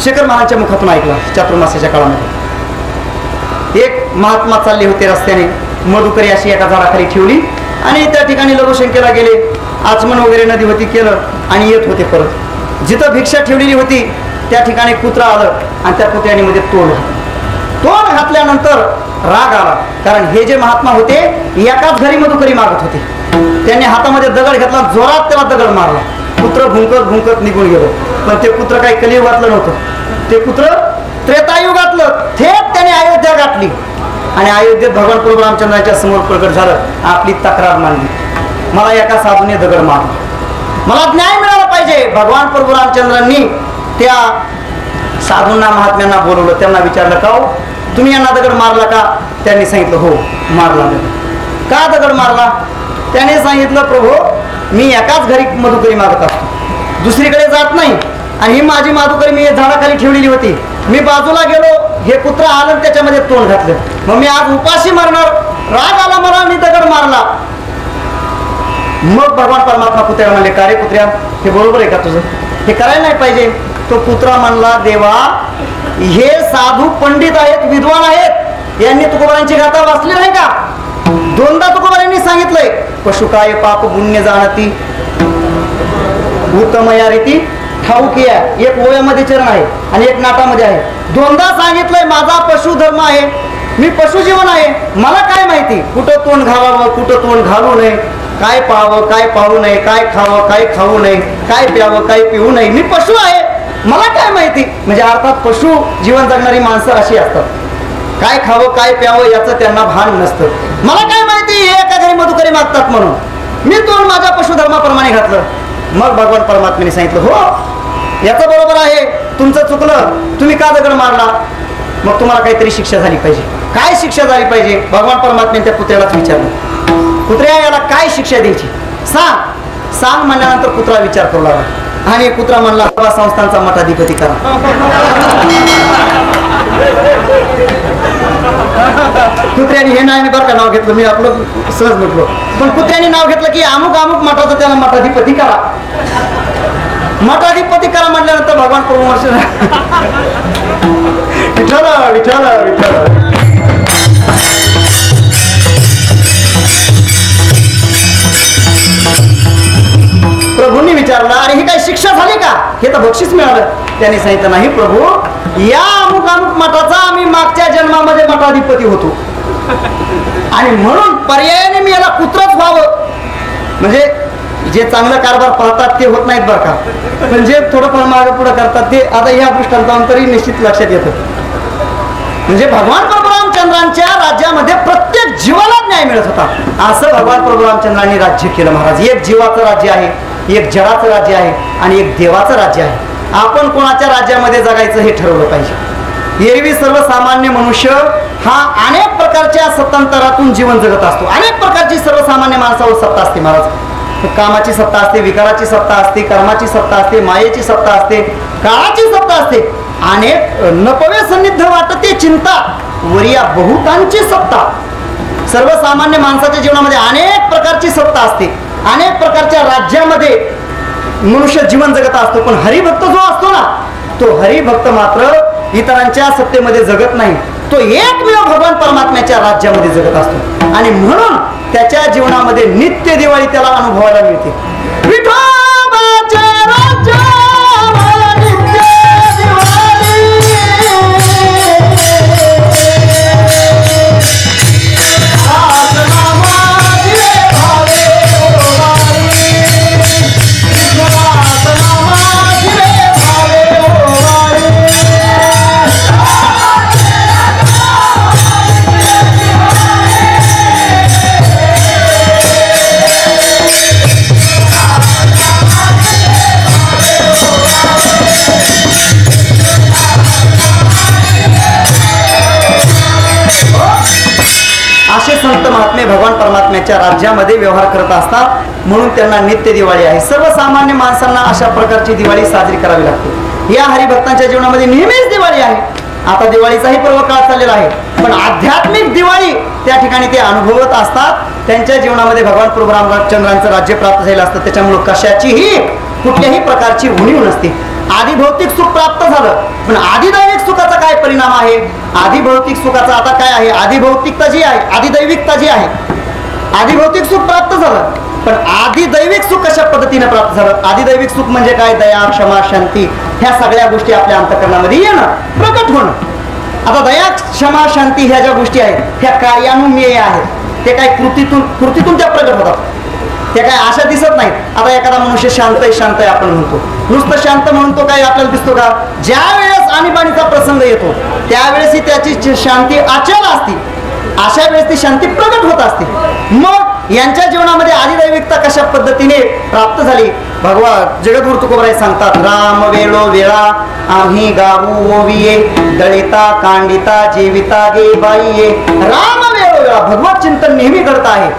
शेखर महाराजच्या मुखातून ऐकला. चातुर्मासाच्या काळामध्ये एक महात्मा चालले होते रस्त्याने. मधुकरी अशी एका झाडाखाली ठेवली आणि त्या ठिकाणी लघुशंकेला गेले. आचमन वगैरे नदी होती केलं आणि येत होते परत. जिथं भिक्षा ठेवलेली होती त्या ठिकाणी कुत्रा आलं आणि त्या कुत्र्याने मध्ये तोंड घातल्यानंतर राग आला. कारण हे जे महात्मा होते एकाच घरी मधुकरी मागत होते. त्यांनी हातामध्ये दगड घेतला, जोरात त्याला दगड मारला. कुत्र भुंकत निघून गेलं. पण ते कुत्र काही कलियुगातलं नव्हतं, ते कुत्र त्रेतायुगातलं. थेट त्याने अयोध्या गाठली आणि अयोध्येत भगवान प्रभू रामचंद्राच्या समोर प्रकट झालं. आपली तक्रार मांडली, मला एका साधूने दगड मारला, मला न्याय मिळाला पाहिजे. भगवान प्रभू रामचंद्रांनी त्या साधूंना महात्म्यांना बोलवलं. त्यांना विचारलं, का हो तुम्ही यांना दगड मारला का? त्यांनी सांगितलं हो मारला. का दगड मारला? त्याने सांगितलं, प्रभू मी एकाच घरी मधुकरी मागत असतो, दुसरीकडे जात नाही आणि ही माझी मधुकरी मी झाडाखाली ठेवलेली होती. मी बाजूला गेलो, हे कुत्रा आलं त्याच्यामध्ये तोंड घातलं. मग मी आज उपाशी मारणार, राग आला मला, मी दगड मारला. मग भगवान परमात्मा कुत्र्याला म्हणले, का रे कुत्र्या हे बरोबर आहे का तुझं? हे करायला नाही पाहिजे. तो कुत्रा म्हणला, देवा हे साधू पंडित आहेत, विद्वान आहेत, यांनी तुकोबारांची गाथा वाचली नाही का? दोनदा तुकोबारांनी सांगितलंय, पशु काय पाप पुण्य जाणती उत्तम या रीती ठाऊकी आहे. एक ओव्यामध्ये चरण आहे आणि एक नाटामध्ये आहे. दोनदा सांगितलंय माझा पशु धर्म आहे, मी पशुजीवन आहे. मला काय माहिती कुठं तोंड घालावं कुठं तोंड घालू नये, काय पाहावं काय पाहू नये, काय खावं काय खाऊ नये, काय प्यावं काय पिऊ नये. मी पशु आहे, मला काय माहिती. म्हणजे अर्थात पशु जीवन जगणारी माणसं अशी असतात, काय खावं काय प्यावं याचं त्यांना भान नसतं. मला काय माहिती हे एका घरी मधुकरी मागतात म्हणून मी तोंड माझ्या पशुधर्माप्रमाणे घातलं. मग भगवान परमात्म्याने सांगितलं, हो याचं बरोबर आहे, तुमचं चुकलं, तुम्ही का दगड मारला? मग तुम्हाला काहीतरी शिक्षा झाली पाहिजे. काय शिक्षा झाली पाहिजे? भगवान परमात्म्याने त्या कुत्र्यालाच विचारलं, कुत्र्या याला काय शिक्षा द्यायची सांग. सांग म्हणल्यानंतर कुत्रा विचार करू लागला आणि कुत्रा म्हणला, संस्थांचा मठाधिपती करा. कुत्र्याने हे नाही बरं का नाव घेतलं, मी आपलं सहज म्हटलो, पण कुत्र्याने नाव घेतलं की अमुक अमुक मठाचं त्याला मठाधिपती करा. मठाधिपती करा म्हटल्यानंतर भगवान प्रभू विठ्ठल विठ्ठल विठ्ठल. प्रभूंनी विचारलं, अरे ही काय शिक्षा झाली का? हे तर बक्षीस मिळालं. त्याने सांगितलं, नाही प्रभू, या अमुक अमुक मठाचा आम्ही मागच्या जन्मामध्ये मठाधिपती होतो आणि म्हणून पर्यायाने मी याला कुत्रच व्हावं. म्हणजे जे चांगलं कारभार पाहतात ते होत नाहीत बरं का, पण जे थोडंफार मागे पुढे करतात ते आता या दृष्टांतांतरी निश्चित लक्षात येतं. म्हणजे भगवान प्रभू रामचंद्रांच्या राज्यामध्ये प्रत्येक जीवाला न्याय मिळत होता. असं भगवान प्रभू रामचंद्रांनी राज्य केलं महाराज. एक जीवाचं राज्य आहे, एक जगाचं राज्य आहे आणि एक देवाचं राज्य आहे. आपण कोणाच्या राज्यामध्ये जगायचं हे ठरवलं पाहिजे. एरवी सर्वसामान्य मनुष्य हा अनेक प्रकारच्या सत्तांतरातून जीवन जगत असतो. अनेक प्रकारची सर्वसामान्य माणसावर सत्ता असते महाराज. कामाची सत्ता असते, विकाराची सत्ता असते, कर्माची सत्ता असते, मायेची सत्ता असते, काळाची सत्ता असते. अनेक नपवे सन्निध वाटते चिंता वरिया बहुतांची सत्ता. सर्वसामान्य माणसाच्या जीवनामध्ये अनेक प्रकारची सत्ता असते. अनेक प्रकारच्या राज्यामध्ये मनुष्य जीवन जगत असतो. पण हरिभक्त जो असतो ना, तो हरिभक्त मात्र इतरांच्या सत्तेमध्ये जगत नाही. तो एकमेव भगवान परमात्म्याच्या राज्यामध्ये जगत असतो आणि म्हणून त्याच्या जीवनामध्ये नित्य दिवाळी त्याला अनुभवायला मिळते. विठोबाच्या राज्यावर नित्य दिवाळी, रातनामाची भावे ओवाळी, रातनामाची भावे ओवाळी. असे संत महात्मे भगवान परमात्म्याच्या राज्यामध्ये व्यवहार करत असतात. म्हणून त्यांना नित्य दिवाळी आहे. सर्वसामान्य माणसांना अशा प्रकारची दिवाळी साजरी करावी लागते. या हरिभक्तांच्या जीवनामध्ये नेहमीच दिवाळी आहे. आता दिवाळीचाही पर्व काळ चाललेला आहे, पण आध्यात्मिक दिवाळी त्या ठिकाणी ते अनुभवत असतात. त्यांच्या जीवनामध्ये भगवान प्रभू रामचंद्रांचं राज्य प्राप्त झालेलं असतं. त्याच्यामुळे कशाचीही कुठल्याही प्रकारची उणीव नसते. आधी भौतिक सुख प्राप्त झालं, पण आधिदैविक सुखाचा काय परिणाम आहे? आधिभौतिक सुखाचा आता काय आहे? आधिभौतिकता जी आहे, आधिदैविकता जी आहे. आधिभौतिक सुख प्राप्त झालं, पण आधिदैविक सुख कशा पद्धतीने प्राप्त झालं? आधिदैविक सुख म्हणजे काय? दया, क्षमा, शांती, ह्या सगळ्या गोष्टी आपल्या अंतःकरणामध्ये येणं, प्रकट होणं. आता दया, क्षमा, शांती ह्या ज्या गोष्टी आहेत, ह्या कार्यानुमेय आहेत. ते काय कृतीतून त्या प्रकट होतात. ते काय अशा दिसत नाहीत. आता एखादा मनुष्य शांत आहे आपण म्हणतो, नुसतं शांत म्हणून तो काय आपल्याला दिसतो का? ज्या वेळेस आणीबाणीचा प्रसंग येतो त्यावेळेस ही त्याची शांती अचल असते. अशा वेळेस ती शांती प्रकट होत असते. मग यांच्या जीवनामध्ये आधिदैविकता कशा पद्धतीने प्राप्त झाली? भगवान जगद्गुरु तुकोबराय सांगतात, राम वेळो वेळा आम्ही गाऊ ओविये, दळिता कांडिता जीविता गे बाईये. राम वेळो वेळा भगवत चिंतन नेहमी करत आहे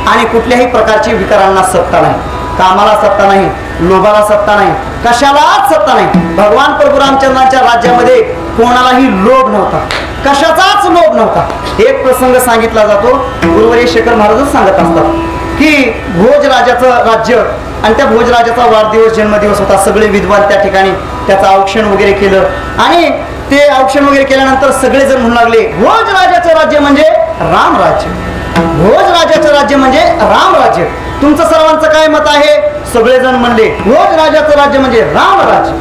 आणि कुठल्याही प्रकारची विकारांना सत्ता नाही. कामाला सत्ता नाही, लोभाला सत्ता नाही, कशालाच सत्ता नाही. भगवान प्रभू रामचंद्रांच्या राज्यामध्ये कोणालाही लोभ नव्हता, कशाचाच लोभ नव्हता. एक प्रसंग सांगितला जातो, गुरुवर्य शेखर महाराजच सांगत असतात की भोजराजाचं राज्य आणि त्या भोजराजाचा वाढदिवस जन्मदिवस होता. सगळे विद्वान त्या ठिकाणी त्याचं औक्षण वगैरे केलं आणि ते औक्षण वगैरे केल्यानंतर सगळेजण म्हणू लागले, भोजराजाचं राज्य म्हणजे राम राज्य, भोजराजाचं राज्य म्हणजे राम राज्य. तुमचं सर्वांचं काय मत आहे? सगळेजण म्हणले भोजराजाचं राज्य म्हणजे राम राज्य.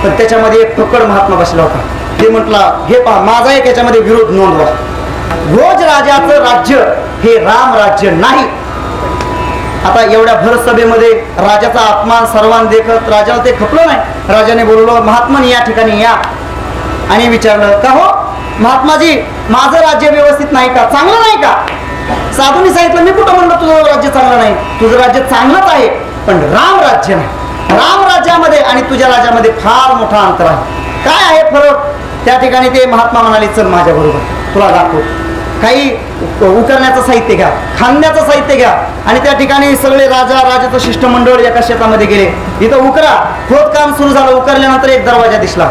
पण त्याच्यामध्ये एक फकड महात्मा बसला होता. ते म्हटला, हे पहा, माझा एक याच्यामध्ये विरोध नोंदवा. भोजराजाचं राज्य हे राम राज्य नाही. आता एवढ्या भर सभेमध्ये राजाचा अपमान सर्वांना देखत राजाला ते खपलं नाही. राजाने बोललो, महात्माने या ठिकाणी या आणि विचारलं, का हो महात्माजी, माझं राज्य व्यवस्थित नाही का? चांगलं नाही का? साधूंनी सांगितलं, मी कुठं म्हणलं तुझं राज्य चांगलं नाही? तुझं राज्य चांगलंच आहे, पण राम राज्य नाही. राम राज्यामध्ये आणि तुझ्या राज्यामध्ये फार मोठा अंतर आहे. काय आहे फरक? त्या ठिकाणी ते महात्मा म्हणाले, चल माझ्या बरोबर, तुला दाखव. काही उकरण्याचं साहित्य घ्या, खांद्याचं साहित्य घ्या. आणि त्या ठिकाणी सगळे राजाचं शिष्टमंडळ एका शेतामध्ये गेले. इथं उकरा, खोदकाम सुरू झालं. उकरल्यानंतर एक दरवाजा दिसला.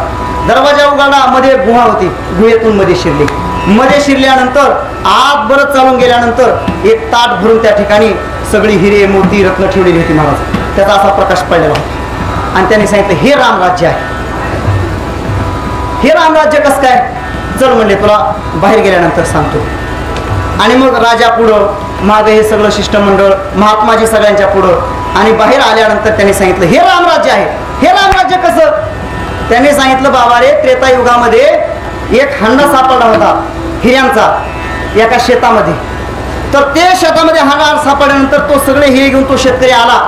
दरवाजा उघडला, मध्ये गुहा होती. गुहेतून मध्ये शिरले. मध्ये शिरल्यानंतर आत बरंच चालून गेल्यानंतर एक ताट भरून त्या ठिकाणी सगळी हिरे मोती रत्न ठेवलेली होती महाराज. त्याचा असा प्रकाश पडलेला होता आणि त्यांनी सांगितलं, हे राम राज्य आहे. हे राम राज्य कसं काय? चल म्हणले, तुला बाहेर गेल्यानंतर सांगतो. आणि मग राजा पुढं, मागे हे सगळं शिष्टमंडळ, महात्माजी सगळ्यांच्या पुढं. आणि बाहेर आल्यानंतर त्यांनी सांगितलं, हे राम राज्य आहे. हे राम राज्य कसं? त्यांनी सांगितलं, बाबा रे, त्रेतायुगामध्ये एक हंडा सापडला होता हिऱ्यांचा एका शेतामध्ये. तर ते शेतामध्ये हंडा सापडल्यानंतर तो सगळे हिरे घेऊन तो शेतकरी आला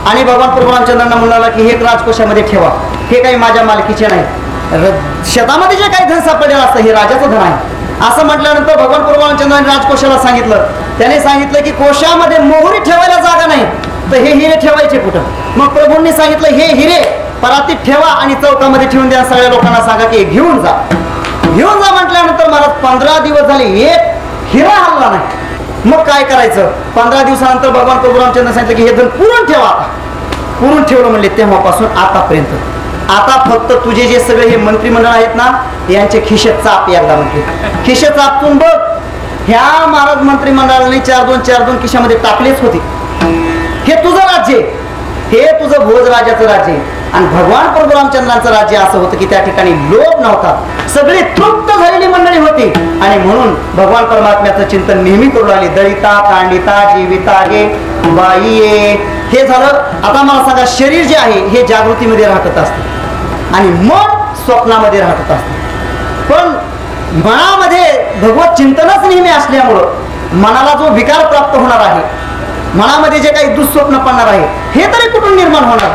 आणि भगवान प्रभू रामचंद्रांना म्हणाला की हे राजकोशामध्ये ठेवा, हे काही माझ्या मालकीचे नाही. शेतामध्ये जे काही धन सापडलेलं असतं हे राजाचं धन आहे. असं म्हटल्यानंतर भगवान परमानंदांनी राजकोषाला सांगितलं. त्याने सांगितलं की कोशामध्ये मोहरी ठेवायला जागा नाही, तर हे हिरे ठेवायचे कुठं? मग प्रभूंनी सांगितलं हे हिरे परातीत ठेवा आणि चौकामध्ये ठेवून द्या. सगळ्या लोकांना सांगा की घेऊन जा. घेऊन जा म्हटल्यानंतर महाराज 15 दिवस झाले एक हिरा हल्ला नाही. मग काय करायचं? 15 दिवसानंतर भगवान प्रभू रामचंद्र सांगितलं की हे धन पुरून ठेवा. पुरून ठेवलं म्हणले. तेव्हापासून आतापर्यंत आता फक्त तुझे जे सगळे हे मंत्रिमंडळ आहेत ना, यांचे खिशे चाप एकदा म्हणते. खिशे चापतून बघ, ह्या महाराज मंत्रिमंडळाने 4-2 खिशामध्ये टाकलेच होते. हे तुझं राज्य, हे तुझं भोजराजाचं राज्य. आणि भगवान प्रभू रामचंद्रांचं राज्य असं होतं की त्या ठिकाणी लोभ नव्हता, सगळी तृप्त झालेली मंडळी होती. आणि म्हणून भगवान परमात्म्याचं चिंतन नेहमी करू लागले. दळिता कांडिता जीविता गे बाई. हे झालं. आता मला सांगा, शरीर जे आहे हे जागृतीमध्ये राहत असतं आणि मन स्वप्नामध्ये राहत असतं. पण मनामध्ये भगवत चिंतनच नेहमी असल्यामुळं मनाला जो विकार प्राप्त होणार आहे, मनामध्ये जे काही दुःस्वप्न पडणार आहे, हे तरी कुठून निर्माण होणार?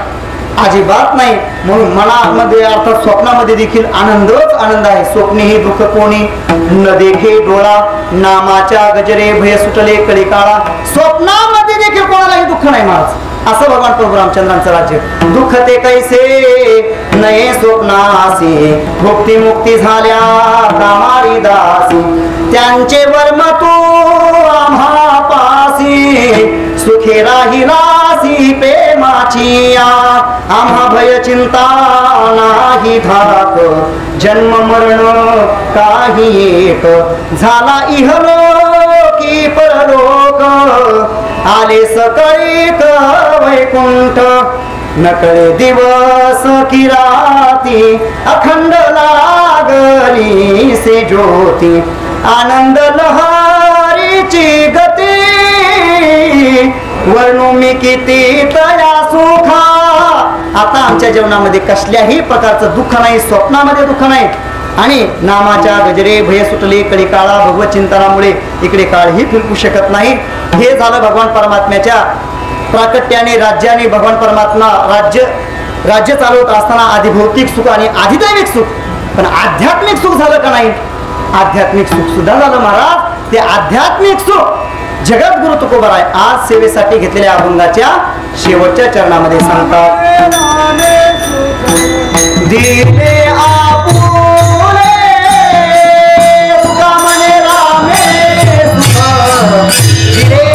अजिबात नाही. म्हणून मनामध्ये अर्थात स्वप्नामध्ये देखील आनंदच आनंद आहे. स्वप्नेही दुःख कोणी न देखे डोळा, नामाच्या गजरे भय सुटले कळी काळा. स्वप्नामध्ये देखील कोणालाही दुःख नाही महाराज. असं भगवान प्रभू रामचंद्रांचं राज्य. दुःख ते कैसे नये स्वप्नासी, भुक्ती मुक्ती झाल्या कामारी दासी. त्यांचे वर्म तू आम्हा पासी, सुखे राहिलासी प्रेमाची. आम्हा भय चिंता नाही धाक, जन्म मरण काही एक. झाला इहलोकी परलोक, आले सकळी वैकुंठ. नकळे दिवस की राती, अखंड लागली से ज्योती. आनंद लहरीची गती, वर्णू मी किती तया सुखा. आता आमच्या जीवनामध्ये कसल्याही प्रकारचं दुःख नाही, स्वप्नामध्ये दुःख नाही. आणि नामाच्या गजरे भय सुटले कडी काळा. भगवत चिंतनामुळे इकडे काळही फिरकू शकत नाही. हे झालं भगवान परमात्म्याच्या प्राकट्याने, राज्याने. भगवान परमात्मा राज्य चालवत असताना आधी भौतिक सुख आणि आधिदैविक सुख, पण आध्यात्मिक सुख झालं का नाही? आध्यात्मिक सुख सुद्धा झालं महाराज. ते आध्यात्मिक सुख जगद्गुरु तुकोबाराय आज सेवेसाठी घेतलेल्या अभंगाच्या शेवटच्या चरणामध्ये सांगतात. दिले आपुले तुका म्हणे रामे सुख, दिले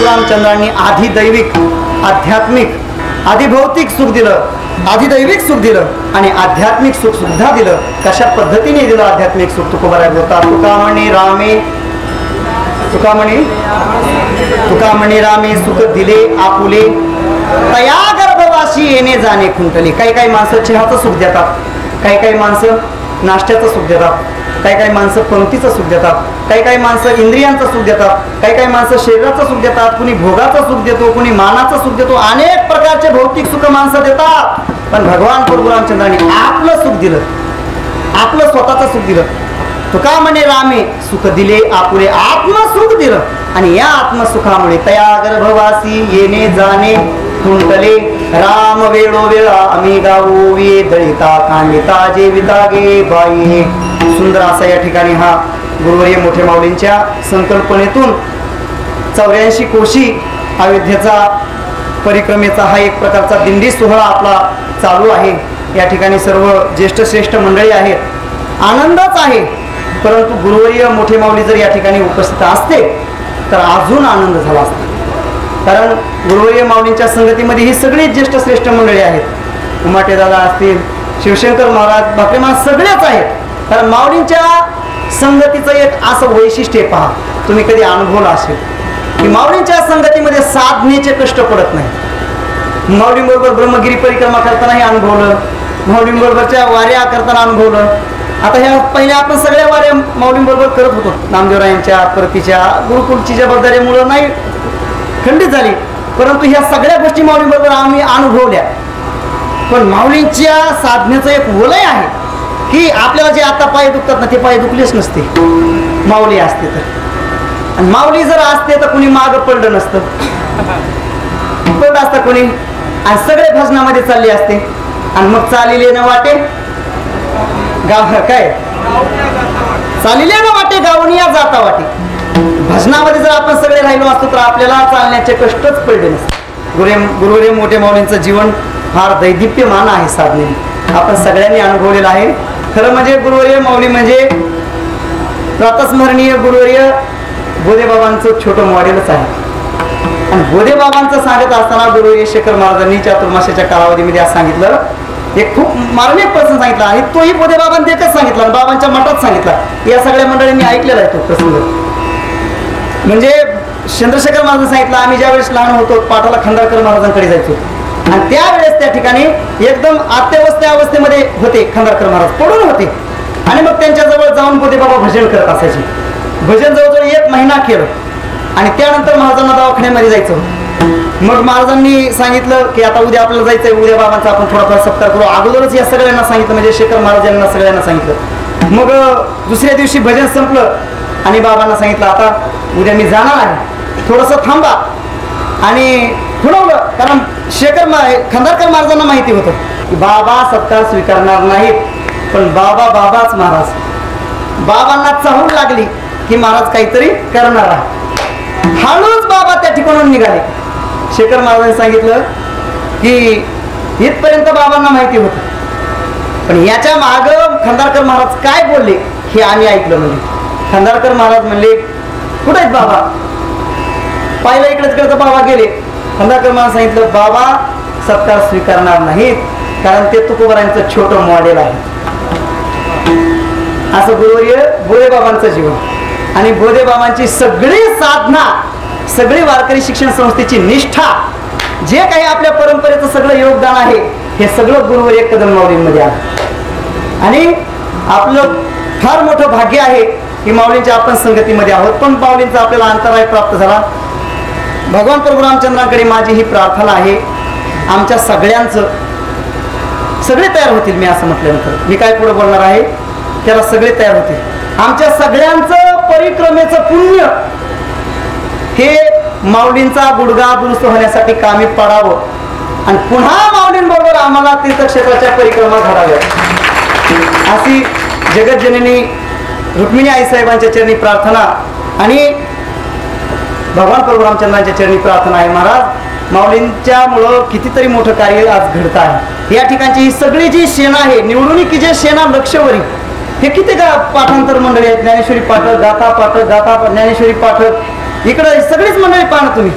रामचंद्रांनी आधी दैविक, आध्यात्मिक, आधी भौतिक सुख दिलं, आधी दैविक सुख दिलं आणि आध्यात्मिक सुख सुद्धा दिलं. कशा पद्धतीने दिलं आध्यात्मिक सुख? तुकोबाराय बोलतात, तुका म्हणे रामे तुका म्हणे रामे सुख दिले आपुले तया गर्भवासी येणे जाणे खुंटले. काही माणसं चहाचं सुख देतात, काही माणसं नाश्त्याचं सुख देतात, काही माणसं पंक्तीचं सुख देतात, काही माणसं इंद्रियांचं सुख देतात, काही माणसं शरीराचं सुख देतात, कुणी भोगाचं सुख देतो, कुणी मानाचं सुख देतो, अनेक प्रकारचे भौतिक सुख माणसं देतात. पण भगवान प्रभू रामचंद्रांनी आपलं सुख दिलं, आपलं स्वतःचं सुख दिलं. तुका म्हणे रामे सुख दिले आपुले, आत्मसुख दिलं. आणि या आत्मसुखामुळे तया गर्भवासी येणे जाणे खुंटले. राम वेळोवेळा आम्ही गाऊ वे दळिता कांडिता जेविता गे बाई. सुंदर असा या ठिकाणी हा गुरुवर्य मोठे माऊलींच्या संकल्पनेतून 84 कोशी अयोध्येचा परिक्रमेचा हा एक प्रकारचा दिंडी सोहळा आपला चालू आहे. या ठिकाणी सर्व ज्येष्ठ श्रेष्ठ मंडळी आहेत, आनंदच आहे. परंतु गुरुवर्य मोठे माऊली जर या ठिकाणी उपस्थित असते तर अजून आनंद झाला असता. कारण गुरुवर्य माऊलींच्या संगतीमध्ये ही सगळी ज्येष्ठ श्रेष्ठ मंडळी आहेत. उमाटे दादा असतील, शिवशंकर महाराज, भाकरे महाराज सगळेच आहेत. कारण माऊलींच्या संगतीचं एक असं वैशिष्ट्य पहा, तुम्ही कधी अनुभवलं असेल की माऊलींच्या संगतीमध्ये साधनेचे कष्ट पडत नाही. माऊलींबरोबर ब्रह्मगिरी परिक्रमा करतानाही अनुभवलं, माऊलींबरोबरच्या वाऱ्या करताना अनुभवलं. आता ह्या पहिल्या आपण सगळ्या वाऱ्या माऊलींबरोबर करत होतो. नामदेवरायांच्या, परतीच्या, गुरुकुलची जबाबदारीमुळं नाही खंडित झाली, परंतु ह्या सगळ्या गोष्टी माऊलींबरोबर आम्ही अनुभवल्या. पण माऊलींच्या साधनेचं एक वलय आहे की आपल्याला जे आता पाय दुखतात ना, ते पाय दुखलेच नसते माऊली असते तर. आणि माऊली जर असते तर कुणी मागं पडलं नसतं, पडलं असतं कोणी, आणि सगळे भजनामध्ये चालले असते. आणि मग चालिले न वाटे गाव काय चालिले न वाटे गावनिया जाता वाटे. भजनामध्ये जर आपण सगळे राहिलो असतो तर आपल्याला चालण्याचे कष्टच पडले नसते. गुरुवर्य मोठे माऊलींचं जीवन फार दैदिप्यमान आहे साधनेने, आपण सगळ्यांनी अनुभवलेलं आहे. खरं म्हणजे गुरुवर्य माऊली म्हणजे प्रातस्मरणीय गुरुवर्य बोधेबाबांचं छोटं मॉडेलच आहे. आणि बोधेबाबांचं सांगत असताना गुरुवर्य शेखर महाराजांनी चातुर्मास्याच्या कालावधीमध्ये आज सांगितलं, एक खूप मार्मिक प्रसंग सांगितला. आणि तोही बोधेबाबांनी एकच सांगितला, बाबांच्या मठात सांगितला. या सगळ्या मंडळींनी ऐकलेला आहे तो प्रसंग. म्हणजे चंद्रशेखर महाराज सांगितलं, आम्ही ज्यावेळेस लहान होतो पाठाला खंडारकर महाराजांकडे जायचो. आणि त्यावेळेस त्या ठिकाणी एकदम आत्यावस्था अवस्थेमध्ये होते खंडारकर महाराज, पडून होते. आणि मग त्यांच्याजवळ जाऊन बोधेबाबा भजन करत असायचे. भजन जवळजवळ 1 महिना केलं आणि त्यानंतर महाराजांना दवाखान्यामध्ये जायचं. मग महाराजांनी सांगितलं की आता उद्या आपल्याला जायचंय, उद्या बाबांचा आपण थोडाफार सत्कार करू. अगोदरच या सगळ्यांना सांगितलं, म्हणजे शेखर महाराज यांना सगळ्यांना सांगितलं. मग दुसऱ्या दिवशी भजन संपलं आणि बाबांना सांगितलं, आता उद्या मी जाणार आहे, थोडंसं थांबा. आणि खुणवलं, कारण खंडारकर महाराजांना माहिती होतं की बाबा सत्कार स्वीकारणार नाहीत, पण बाबाच महाराज. बाबांना चाहूल लागली की महाराज काहीतरी करणार आहे. हळूच बाबा त्या ठिकाणून निघाले. शेखर महाराजांनी सांगितलं की इथपर्यंत बाबांना माहिती होतं, पण याच्या माग खंडारकर महाराज काय बोलले हे आम्ही ऐकलं. म्हणजे खंडारकर महाराज म्हणले, कुठे आहेत बाबा? पाहिलं इकडे तिकडे तर बाबा गेले. खंडारकर महाराज सांगितलं, बाबा सत्कार स्वीकारणार नाहीत, कारण ते तुकोबारांचं छोटं मॉडेल आहे. असं गुरुवर्य बोधेबाबांचं जीवन आणि बोधेबाबांची सगळी साधना, सगळी वारकरी शिक्षण संस्थेची निष्ठा, जे काही आपल्या परंपरेचं सगळं योगदान आहे, हे सगळं गुरुवर्य कदम माऊलींमध्ये आहे. आणि आपलं फार मोठं भाग्य आहे की माऊलींच्या आपण संगतीमध्ये आहोत. पण माऊलींचा आपल्याला अंतराय प्राप्त झाला. भगवान प्रभू रामचंद्रांकडे माझी ही प्रार्थना आहे, आमच्या सगळ्यांचं सगळे तयार होतील. मी असं म्हटल्यानंतर मी काय पुढे बोलणार आहे त्याला सगळे तयार होतील. आमच्या सगळ्यांचं परिक्रमेचं पुण्य हे माऊलींचा गुडघा दुरुस्त होण्यासाठी कामी पडावं आणि पुन्हा माऊलींबरोबर आम्हाला तीर्थक्षेत्राच्या परिक्रमा घडाव्या, अशी जगतजननी रुक्मिणी आईसाहेबांच्या चरणी प्रार्थना आणि भगवान प्रभू रामचंद्रांच्या चरणी प्रार्थना आहे. महाराज माऊलींच्या मुळे कितीतरी मोठं कार्य आज घडत आहे. या ठिकाणची ही सगळी जी सेना आहे, निवडून की जे सेना लक्षवरी, हे किती का पाठांतर मंडळी आहेत. ज्ञानेश्वरी पाठक, गाथा पाठक, ज्ञानेश्वरी पाठक, इकडं सगळीच मंडळी पाहा ना तुम्ही.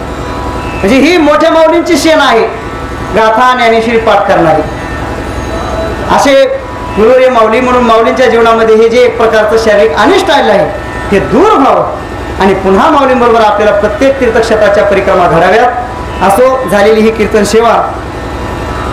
म्हणजे ही मोठ्या माऊलींची सेना आहे, गाथा ज्ञानेश्वरी पाठ करणारी. असे गुरुवर्य माऊली म्हणून माऊलींच्या जीवनामध्ये हे जे एक प्रकारचं शारीरिक अनिष्ट आलेलं आहे ते दूर व्हावं आणि पुन्हा माऊलींबरोबर आपल्याला प्रत्येक तीर्थक्षेत्राच्या परिक्रमा घडाव्यात असो झालेली ही कीर्तन सेवा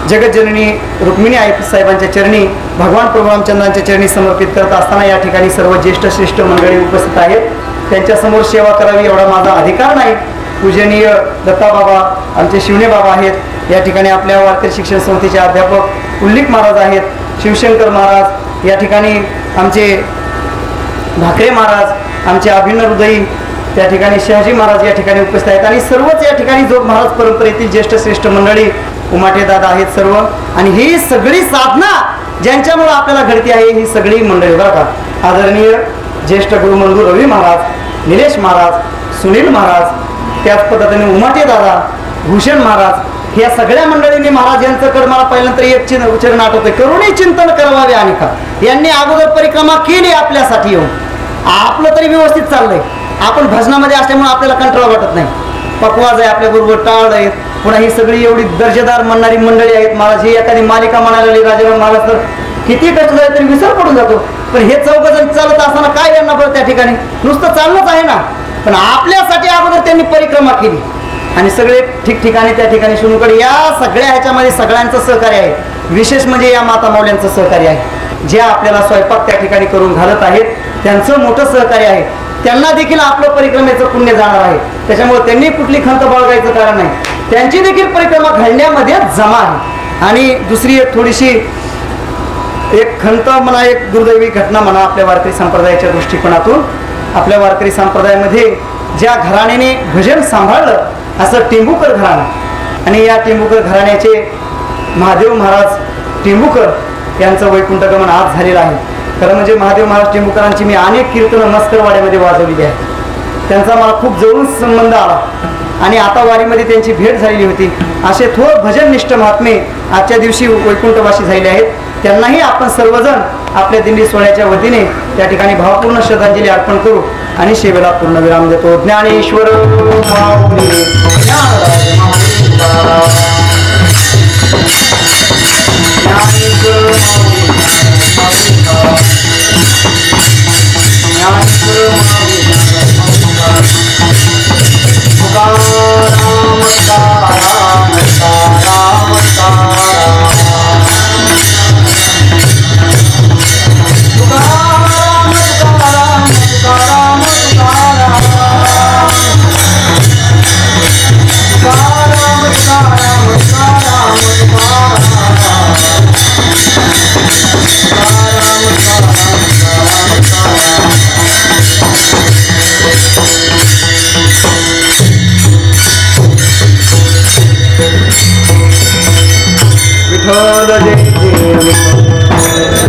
जगज्जननी रुक्मिणी आई साहेबांच्या चरणी भगवान प्रभू रामचंद्रांच्या चरणी समर्पित करत असताना या ठिकाणी सर्व ज्येष्ठ श्रेष्ठ मंडळी उपस्थित आहेत. त्यांच्यासमोर सेवा करावी एवढा माझा अधिकार नाही. पूजनीय दत्ताबाबा आमचे शिवणे बाबा आहेत. या ठिकाणी आपल्या वारकरी शिक्षण संस्थेचे अध्यापक उल्लिक महाराज आहेत. शिवशंकर महाराज या ठिकाणी आमचे भाकरे महाराज, आमचे अभिन्न हृदयी त्या ठिकाणी शहाजी महाराज या ठिकाणी उपस्थित आहेत. आणि सर्वच या ठिकाणी जोग महाराज परंपरेतील ज्येष्ठ श्रेष्ठ मंडळी उमाटे दादा आहेत सर्व. आणि ही सगळी साधना ज्यांच्यामुळे आपल्याला घडती आहे ही सगळी मंडळी बरं का. आदरणीय ज्येष्ठ गुरुमंदू रवी महाराज, निलेश महाराज, सुनील महाराज, त्याच पद्धतीने उमाटे दादा, भूषण महाराज, या सगळ्या मंडळींनी महाराज यांच्याकडे मला पहिल्यांतर एक चरण आठवतोय, करुणी चिंतन करावे. आणि का यांनी अगोदर परिक्रमा केली आपल्यासाठी येऊन. आपलं तरी व्यवस्थित चाललंय. आपण भजनामध्ये असल्यामुळे आपल्याला कंटाळा वाटत नाही. पकवाज आहे आपल्याबरोबर, टाळ आहेत, पुन्हा ही सगळी एवढी दर्जेदार म्हणणारी मंडळी आहेत. महाराज ही एखादी मालिका म्हणायला लागली राजाराम महाराज तर किती कष्ट झाले तरी विसर पडून जातो. पण हे चौघजण चालत असताना काय यांना बरं त्या ठिकाणी नुसतं चाललंच आहे ना. पण आपल्यासाठी अगोदर त्यांनी परिक्रमा केली आणि सगळे ठिकठिकाणी त्या ठिकाणी सुनूकडे या सगळ्या ह्याच्यामध्ये सगळ्यांचं सहकार्य आहे. विशेष म्हणजे या माता माऊल्यांचं सहकार्य आहे. ज्या आपल्याला स्वयंपाक त्या ठिकाणी करून घालत आहेत त्यांचं मोठं सहकार्य आहे. त्यांना देखील आपलं परिक्रमेचं पुण्य जाणार आहे. त्याच्यामुळे त्यांनी कुठली खंत बाळगायचं कारण नाही. त्यांची देखील परिक्रमा घडण्यामध्ये जमा आहे. आणि दुसरी एक थोडीशी एक खंत म्हणा, एक दुर्दैवी घटना म्हणा आपल्या वारकरी संप्रदायाच्या दृष्टिकोनातून. आपल्या वारकरी संप्रदायामध्ये ज्या घराण्याने भजन सांभाळलं असं टेंभुकर घराणं, आणि या टेंभुकर घराण्याचे महादेव महाराज टेंभुकर यांचं वैकुंठगमन आज झालेलं आहे. खरं म्हणजे महादेव महाराज टेंभुकरांची मी अनेक कीर्तनं मस्करवाड्यामध्ये वाजवलेली आहे. त्यांचा मला खूप जवळून संबंध आला आणि आता वारीमध्ये त्यांची भेट झालेली होती. असे थोर भजननिष्ठ महात्मे आजच्या दिवशी वैकुंठवासी झालेले आहेत. त्यांनाही आपण सर्वजण आपल्या दिंडी सोहळ्याच्या वतीने त्या ठिकाणी भावपूर्ण श्रद्धांजली अर्पण करू आणि सेवेला पूर्ण विराम देतो. ज्ञानेश्वर माऊली ज्ञानराज माऊली विठ्ठल जय जय